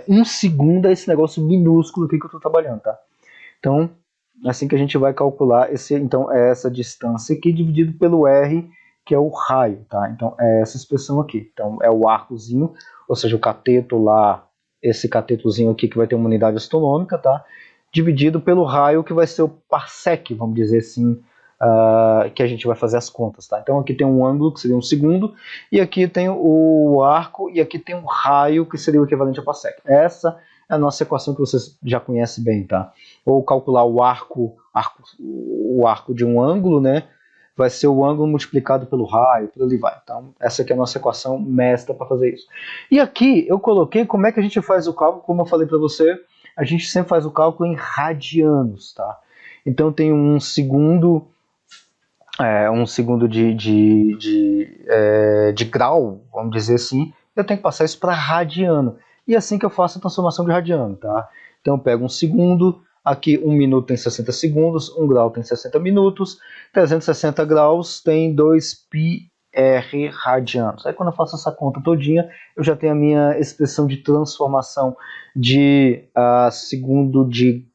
1 segundo é esse negócio minúsculo aqui que eu estou trabalhando, tá? Então, assim que a gente vai calcular então é essa distância aqui dividido pelo R, que é o raio, tá? Então é essa expressão aqui. Então é o arcozinho, ou seja, o cateto lá, esse catetozinho aqui que vai ter uma unidade astronômica, tá? Dividido pelo raio, que vai ser o parsec, vamos dizer assim, que a gente vai fazer as contas, tá? Então aqui tem um ângulo, que seria 1 segundo, e aqui tem o arco, e aqui tem um raio, que seria o equivalente a parsec. Essa é a nossa equação que vocês já conhecem bem, tá? Ou calcular o arco de um ângulo, né? Vai ser o ângulo multiplicado pelo raio, por ali vai. Então, essa aqui é a nossa equação mestra para fazer isso. E aqui eu coloquei como é que a gente faz o cálculo, como eu falei para você, a gente sempre faz o cálculo em radianos, tá? Então, eu tenho 1 segundo, de grau, vamos dizer assim, eu tenho que passar isso para radiano. E é assim que eu faço a transformação de radiano, tá? Então, eu pego 1 segundo, aqui 1 minuto tem 60 segundos, 1 grau tem 60 minutos, 360 graus tem 2π R radianos. Aí quando eu faço essa conta todinha, eu já tenho a minha expressão de transformação de segundo de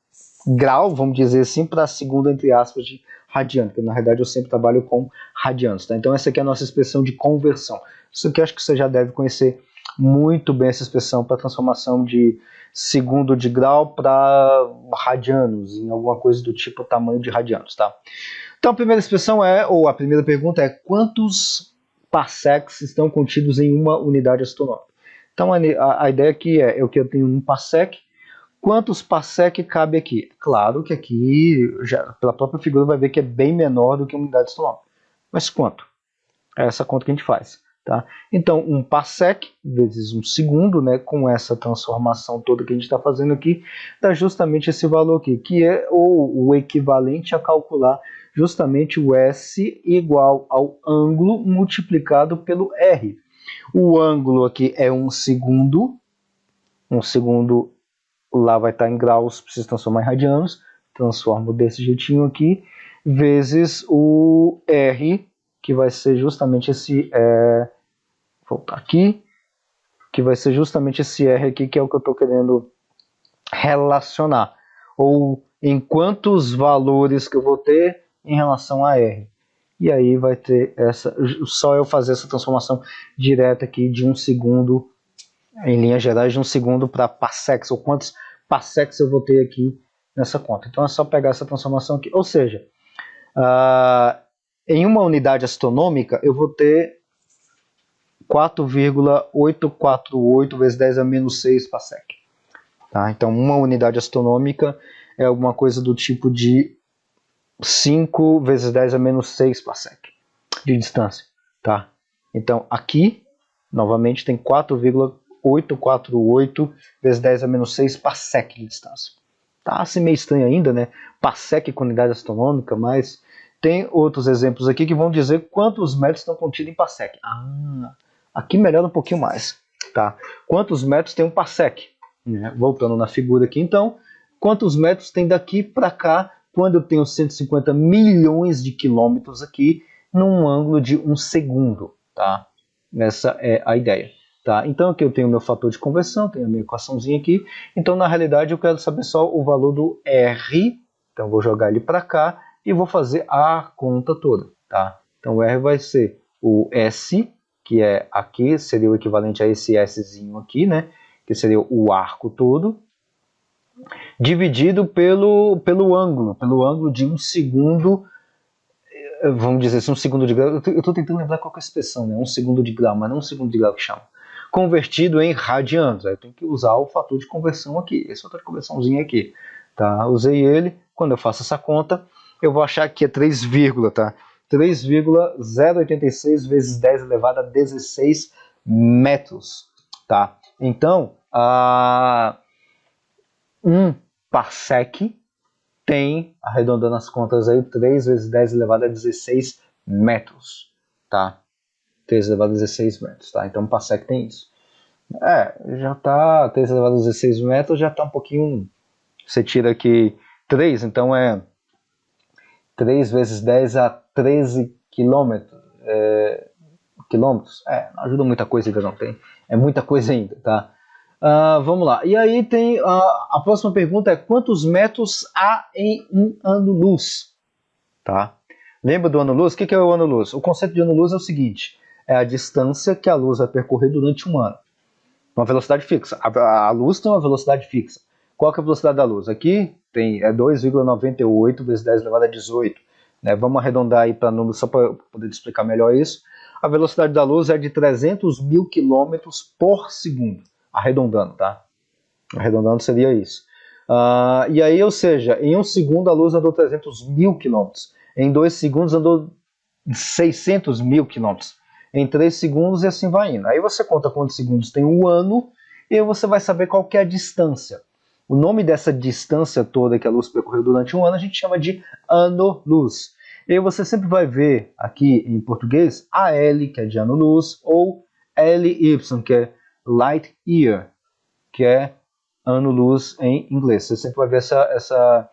grau, vamos dizer assim, para segundo, entre aspas, de radiano, porque na realidade eu sempre trabalho com radianos. Tá? Então essa aqui é a nossa expressão de conversão. Isso aqui acho que você já deve conhecer muito bem, essa expressão para transformação de segundo de grau para radianos, em alguma coisa do tipo tamanho de radianos. Tá? Então a primeira expressão ou a primeira pergunta é: quantos parsecs estão contidos em uma unidade astronômica? Então a ideia aqui é que eu tenho um parsec. Quantos parsec cabe aqui? Claro que aqui, já, pela própria figura, vai ver que é bem menor do que uma unidade astronômica. Mas quanto? É essa conta que a gente faz. Tá? Então, um parsec vezes um segundo, né, com essa transformação toda que a gente está fazendo aqui, dá justamente esse valor aqui, que é o equivalente a calcular justamente o S igual ao ângulo multiplicado pelo R. O ângulo aqui é um segundo lá vai estar em graus, preciso transformar em radianos, transformo desse jeitinho aqui, vezes o R, que vai ser justamente esse, voltar aqui, que vai ser justamente esse R aqui, que é o que eu estou querendo relacionar, ou em quantos valores que eu vou ter em relação a R. E aí vai ter só eu fazer essa transformação direta aqui de um segundo, em linhas gerais, de um segundo para parsecs, ou quantos parsecs eu vou ter aqui nessa conta. Então é só pegar essa transformação aqui. Ou seja, em uma unidade astronômica eu vou ter 4,848 vezes 10 a menos 6 parsec. Tá? Então uma unidade astronômica é alguma coisa do tipo de 5 vezes 10 a menos 6 parsec de distância. Tá? Então aqui, novamente, tem 4,848 vezes 10 a menos 6 parsec de distância. Tá assim meio estranho ainda, né? Parsec com unidade astronômica, mas tem outros exemplos aqui que vão dizer quantos metros estão contidos em parsec. Aqui melhora um pouquinho mais. Tá? Quantos metros tem um parsec? Voltando na figura aqui, então, quantos metros tem daqui para cá quando eu tenho 150 milhões de quilômetros aqui num ângulo de um segundo? Tá? Essa é a ideia. Tá? Então aqui eu tenho o meu fator de conversão, tenho a minha equaçãozinha aqui. Então na realidade eu quero saber só o valor do R. Então eu vou jogar ele para cá e vou fazer a conta toda. Tá? Então o R vai ser o S, que é aqui, seria o equivalente a esse Szinho aqui, né? Que seria o arco todo, dividido pelo ângulo de um segundo. Vamos dizer assim, um segundo de grau. Eu estou tentando lembrar qual é a expressão, né? Um segundo de grau, mas não um segundo de grau que chama. Convertido em radianos. Aí eu tenho que usar o fator de conversão aqui. Esse fator de conversãozinho aqui. Tá? Usei ele. Quando eu faço essa conta, eu vou achar que é 3, tá? 3,086 vezes 10 elevado a 16 metros. Tá? Então, um parsec tem, arredondando as contas aí, 3 vezes 10 elevado a 16 metros, tá? 3 elevado a 16 metros, tá? Então, um parsec tem isso. Já tá, 3 elevado a 16 metros já tá um pouquinho, você tira aqui 3, então é 3 vezes 10 a 13 quilômetros, não ajuda muita coisa ainda não, tem, é muita coisa ainda, tá? Vamos lá. E aí tem a próxima pergunta é: quantos metros há em um ano-luz? Tá? Lembra do ano-luz? O que é o ano-luz? O conceito de ano-luz é o seguinte: é a distância que a luz vai percorrer durante um ano. Uma velocidade fixa. A luz tem uma velocidade fixa. Qual que é a velocidade da luz? Aqui tem 2,98 vezes 10 elevado a 18. Né? Vamos arredondar aí para número só para poder explicar melhor isso. A velocidade da luz é de 300 mil quilômetros por segundo. Arredondando, tá? Arredondando seria isso. E aí, ou seja, em um segundo a luz andou 300 mil quilômetros. Em 2 segundos andou 600 mil quilômetros. Em 3 segundos e assim vai indo. Aí você conta quantos segundos tem um ano e aí você vai saber qual que é a distância. O nome dessa distância toda que a luz percorreu durante um ano a gente chama de ano-luz. E aí você sempre vai ver aqui em português AL, que é de ano-luz, ou LY, que é light year, que é ano-luz em inglês. Você sempre vai ver essa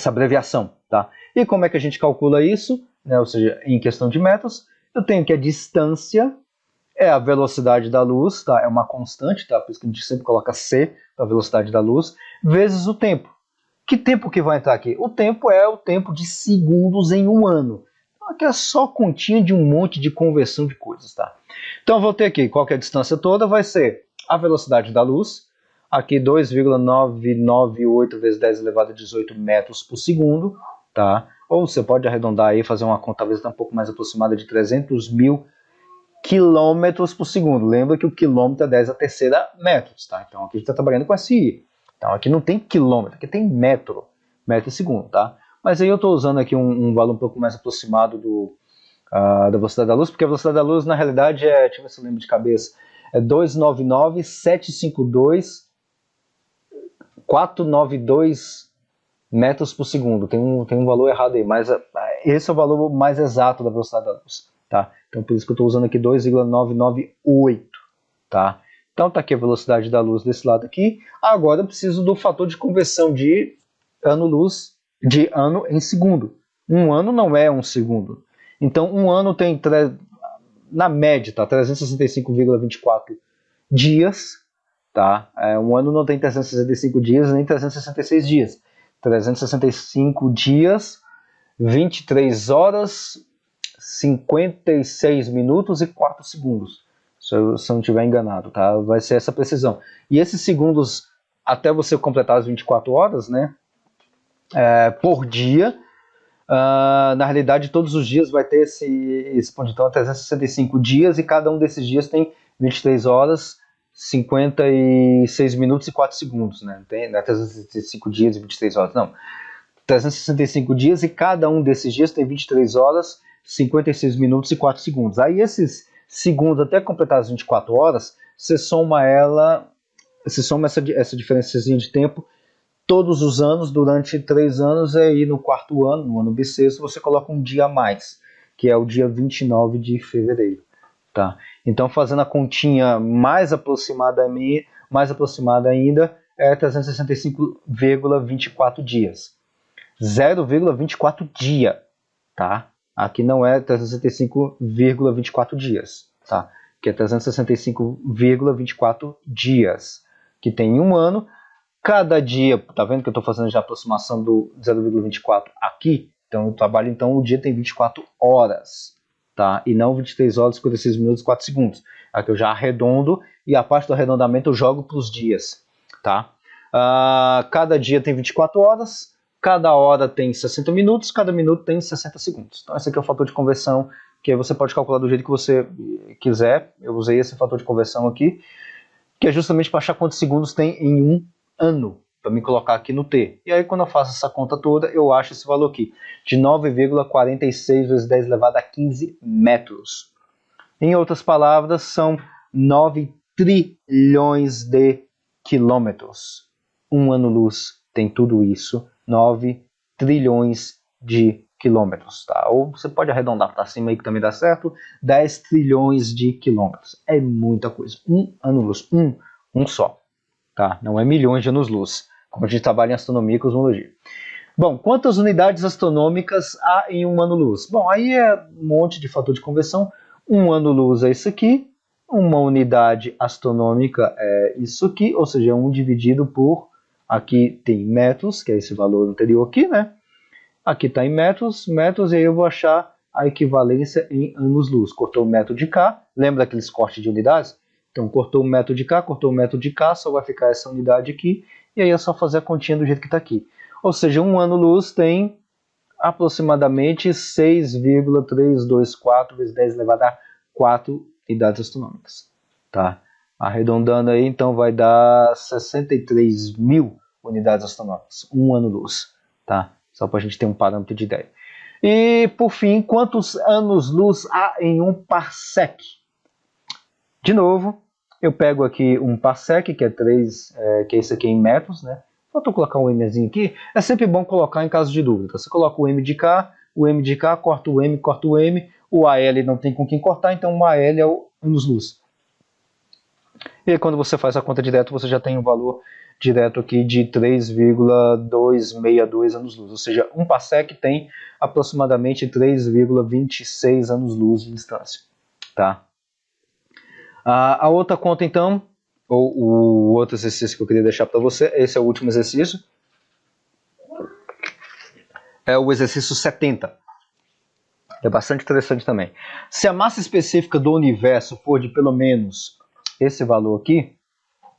abreviação, tá? E como é que a gente calcula isso? Né? Ou seja, em questão de metros, eu tenho que a distância é a velocidade da luz, tá? É uma constante, tá? Por isso que a gente sempre coloca C para a velocidade da luz, vezes o tempo. Que tempo que vai entrar aqui? O tempo é o tempo de segundos em um ano. Então, aqui é só continha de um monte de conversão de coisas, tá? Então eu vou ter aqui, qual que é a distância toda? Vai ser a velocidade da luz, aqui 2,998 vezes 10 elevado a 18 metros por segundo, tá? Ou você pode arredondar aí, fazer uma conta talvez um pouco mais aproximada de 300 mil quilômetros por segundo. Lembra que o quilômetro é 10 a terceira metros, tá? Então aqui a gente está trabalhando com SI. Então aqui não tem quilômetro, aqui tem metro, metro e segundo, tá? Mas aí eu estou usando aqui um valor um pouco mais aproximado da velocidade da luz, porque a velocidade da luz na realidade é, deixa eu ver se eu lembro de cabeça, é 299.752.492 metros por segundo. Tem um valor errado aí, mas esse é o valor mais exato da velocidade da luz, tá? Então por isso que eu estou usando aqui 2,998, tá? Então está aqui a velocidade da luz desse lado aqui. Agora eu preciso do fator de conversão de ano-luz, de ano em segundo. Um ano não é um segundo. Então um ano tem, na média, tá? 365,24 dias, tá? Um ano não tem 365 dias nem 366 dias. 365 dias, 23 horas, 56 minutos e 4 segundos. Se eu não estiver enganado, tá? Vai ser essa precisão. E esses segundos, até você completar as 24 horas, né? Por dia, na realidade, todos os dias vai ter esse ponto. Então, 365 dias e cada um desses dias tem 23 horas, 56 minutos e 4 segundos, né? Não é 365 dias e 23 horas, não. 365 dias e cada um desses dias tem 23 horas, 56 minutos e 4 segundos. Aí esses segundos até completar as 24 horas, você soma essa diferençazinha de tempo todos os anos, durante 3 anos, e aí no quarto ano, no ano bissexto, você coloca um dia a mais, que é o dia 29 de fevereiro. Tá? Então, fazendo a continha mais aproximada ainda, é 365,24 dias. 0,24 dia, tá? Aqui não é 365,24 dias, tá? Que é 365,24 dias, que tem um ano. Cada dia, tá vendo que eu estou fazendo já a aproximação do 0,24 aqui? Então eu trabalho, então o dia tem 24 horas, tá? E não 23 horas, 56 minutos e 4 segundos. Aqui eu já arredondo e a parte do arredondamento eu jogo para os dias, tá? Cada dia tem 24 horas, cada hora tem 60 minutos, cada minuto tem 60 segundos. Então esse aqui é o fator de conversão que aí você pode calcular do jeito que você quiser. Eu usei esse fator de conversão aqui, que é justamente para achar quantos segundos tem em um ano, para me colocar aqui no T. E aí quando eu faço essa conta toda, eu acho esse valor aqui, de 9,46 vezes 10 elevado a 15 metros. Em outras palavras, são 9 trilhões de quilômetros. Um ano-luz tem tudo isso, 9 trilhões de quilômetros. Tá? Ou você pode arredondar para cima aí que também dá certo, 10 trilhões de quilômetros. É muita coisa. Um ano-luz, um só. Tá? Não é milhões de anos-luz, como a gente trabalha em astronomia e cosmologia. Bom, quantas unidades astronômicas há em um ano-luz? Bom, aí é um monte de fator de conversão. Um ano-luz é isso aqui, uma unidade astronômica é isso aqui, ou seja, 1 dividido por, aqui tem metros, que é esse valor anterior aqui, né? Aqui está em metros, e aí eu vou achar a equivalência em anos-luz. Cortou o metro de cá, lembra aqueles cortes de unidades? Então, cortou um metro de cá, cortou um metro de cá, só vai ficar essa unidade aqui, e aí é só fazer a continha do jeito que está aqui. Ou seja, um ano-luz tem aproximadamente 6,324 vezes 10 elevado a 4 unidades astronômicas. Tá? Arredondando aí, então vai dar 63 mil unidades astronômicas, um ano-luz. Tá? Só para a gente ter um parâmetro de ideia. E, por fim, quantos anos-luz há em um parsec? De novo, eu pego aqui um parsec, que é isso aqui em metros, né? Faltou colocar um Mzinho aqui. É sempre bom colocar em caso de dúvida. Você coloca o M de cá, corta o M, o AL não tem com quem cortar, então o AL é o anos-luz. E aí, quando você faz a conta direto, você já tem o valor direto aqui de 3,262 anos-luz, ou seja, um parsec tem aproximadamente 3,26 anos-luz de distância, tá? A outra conta, então, ou o outro exercício que eu queria deixar para você, esse é o último exercício, é o exercício 70. É bastante interessante também. Se a massa específica do universo for de pelo menos esse valor aqui,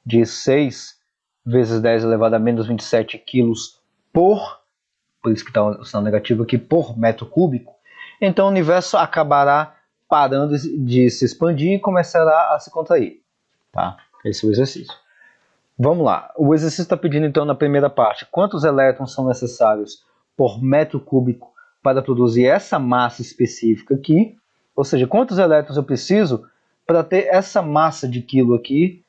de 6 vezes 10 elevado a menos 27 quilos por isso que está o sinal negativo aqui, por metro cúbico, então o universo acabará parando de se expandir e começará a se contrair. Tá? Esse é o exercício. Vamos lá. O exercício está pedindo, então, na primeira parte, quantos elétrons são necessários por metro cúbico para produzir essa massa específica aqui, ou seja, quantos elétrons eu preciso para ter essa massa de quilo aqui,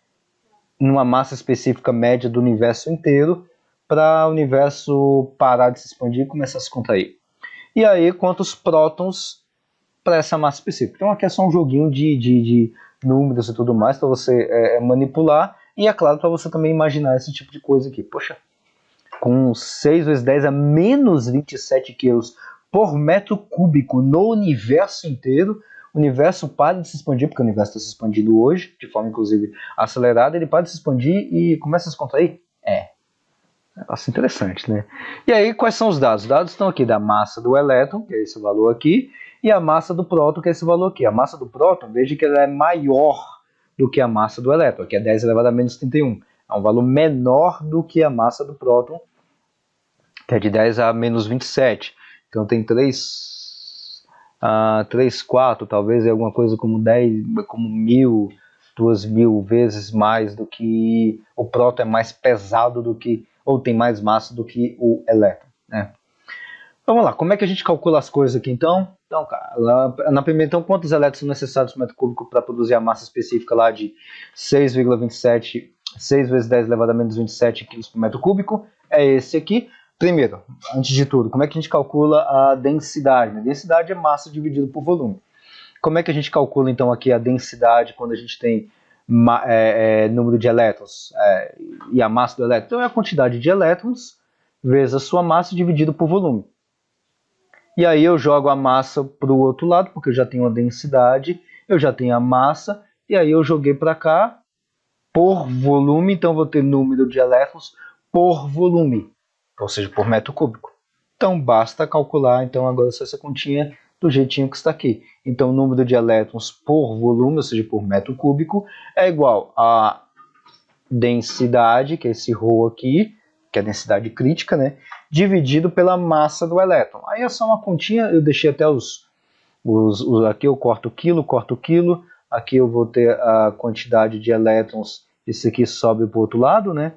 numa massa específica média do universo inteiro, para o universo parar de se expandir e começar a se contrair. E aí, quantos prótons para essa massa específica. Então aqui é só um joguinho de números e tudo mais para você manipular, e é claro para você também imaginar esse tipo de coisa aqui. Poxa, com 6 vezes 10 a menos 27 quilos por metro cúbico no universo inteiro, o universo para de se expandir, porque o universo está se expandindo hoje, de forma inclusive acelerada, ele para de se expandir e começa a se contrair? Negócio interessante, né? E aí, quais são os dados? Os dados estão aqui da massa do elétron, que é esse valor aqui, e a massa do próton, que é esse valor aqui. A massa do próton, veja que ela é maior do que a massa do elétron, que é 10 elevado a menos 31. É um valor menor do que a massa do próton, que é de 10 a menos 27. Então tem 3, 4, talvez, é alguma coisa como 10, como 1000, 2000 vezes mais do que o próton, é mais pesado do que, ou tem mais massa do que o elétron, né? Vamos lá, como é que a gente calcula as coisas aqui então? Então, na primeira, então, quantos elétrons são necessários por metro cúbico para produzir a massa específica lá de 6,27, 6 vezes 10 elevado a menos 27 quilos por metro cúbico? É esse aqui. Primeiro, antes de tudo, como é que a gente calcula a densidade? A densidade é massa dividido por volume. Como é que a gente calcula então aqui a densidade quando a gente tem número de elétrons e a massa do elétron? Então é a quantidade de elétrons vezes a sua massa dividido por volume. E aí eu jogo a massa para o outro lado, porque eu já tenho a densidade, eu já tenho a massa, e aí eu joguei para cá por volume, então vou ter número de elétrons por volume, ou seja, por metro cúbico. Então basta calcular então agora essa continha do jeitinho que está aqui. Então o número de elétrons por volume, ou seja, por metro cúbico, é igual a densidade, que é esse ρ aqui, que é a densidade crítica, né, dividido pela massa do elétron. Aí é só uma continha, eu deixei até aqui eu corto o quilo, aqui eu vou ter a quantidade de elétrons, esse aqui sobe para o outro lado, né,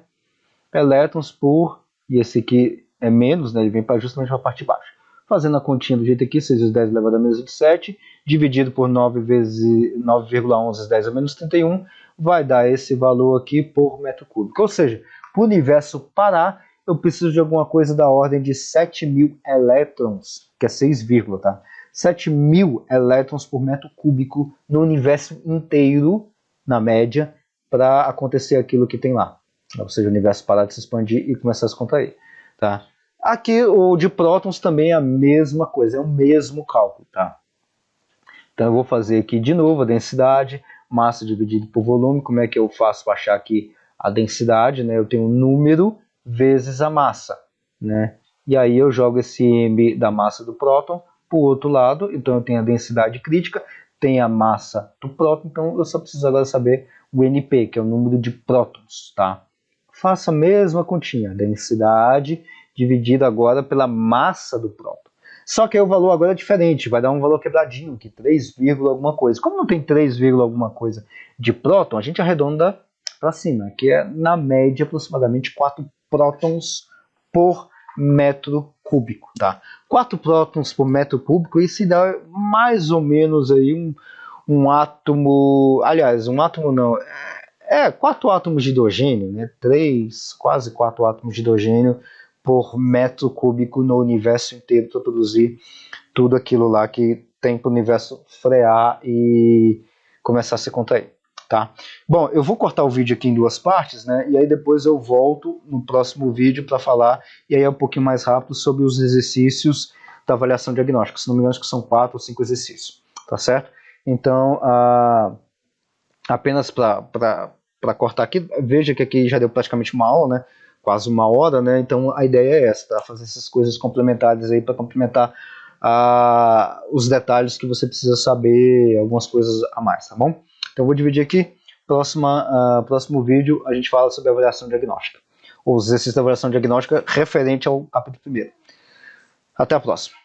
elétrons por, e esse aqui é menos, né, ele vem para justamente para a parte de baixo. Fazendo a continha do jeito aqui, 6 vezes 10 elevado a menos 27, dividido por 9 vezes 9,11 vezes 10 a menos 31, vai dar esse valor aqui por metro cúbico. Ou seja, para o universo parar, eu preciso de alguma coisa da ordem de 7.000 elétrons, que é 6, tá? 7.000 elétrons por metro cúbico no universo inteiro, na média, para acontecer aquilo que tem lá. Ou seja, o universo parar de se expandir e começar a se contrair. Tá? Aqui o de prótons também é a mesma coisa, é o mesmo cálculo. Tá? Então eu vou fazer aqui de novo a densidade, massa dividido por volume. Como é que eu faço para achar aqui a densidade? Né? Eu tenho o número vezes a massa. Né? E aí eu jogo esse m da massa do próton para o outro lado. Então eu tenho a densidade crítica, tem a massa do próton. Então eu só preciso agora saber o NP, que é o número de prótons. Tá? Faça a mesma continha, densidade dividida agora pela massa do próton. Só que aí o valor agora é diferente, vai dar um valor quebradinho aqui, 3, alguma coisa. Como não tem 3, alguma coisa de próton, a gente arredonda para cima, que é na média aproximadamente 4 prótons por metro cúbico. Tá? 4 prótons por metro cúbico, isso dá mais ou menos aí um átomo, aliás, um átomo não, 4 átomos de hidrogênio, né? 3, quase 4 átomos de hidrogênio por metro cúbico no universo inteiro para produzir tudo aquilo lá que tem para o universo frear e começar a se contrair. Tá? Bom, eu vou cortar o vídeo aqui em duas partes, né? E aí depois eu volto no próximo vídeo para falar, e aí é um pouquinho mais rápido, sobre os exercícios da avaliação diagnóstica. Se não me engano, acho que são 4 ou 5 exercícios, tá certo? Então, apenas para cortar aqui, veja que aqui já deu praticamente uma aula, né? Quase uma hora, né? Então a ideia é essa, tá? Fazer essas coisas complementares aí para complementar os detalhes que você precisa saber, algumas coisas a mais, tá bom? Então eu vou dividir aqui. Próximo vídeo a gente fala sobre avaliação diagnóstica, os exercícios da avaliação diagnóstica referente ao capítulo 1º. Até a próxima.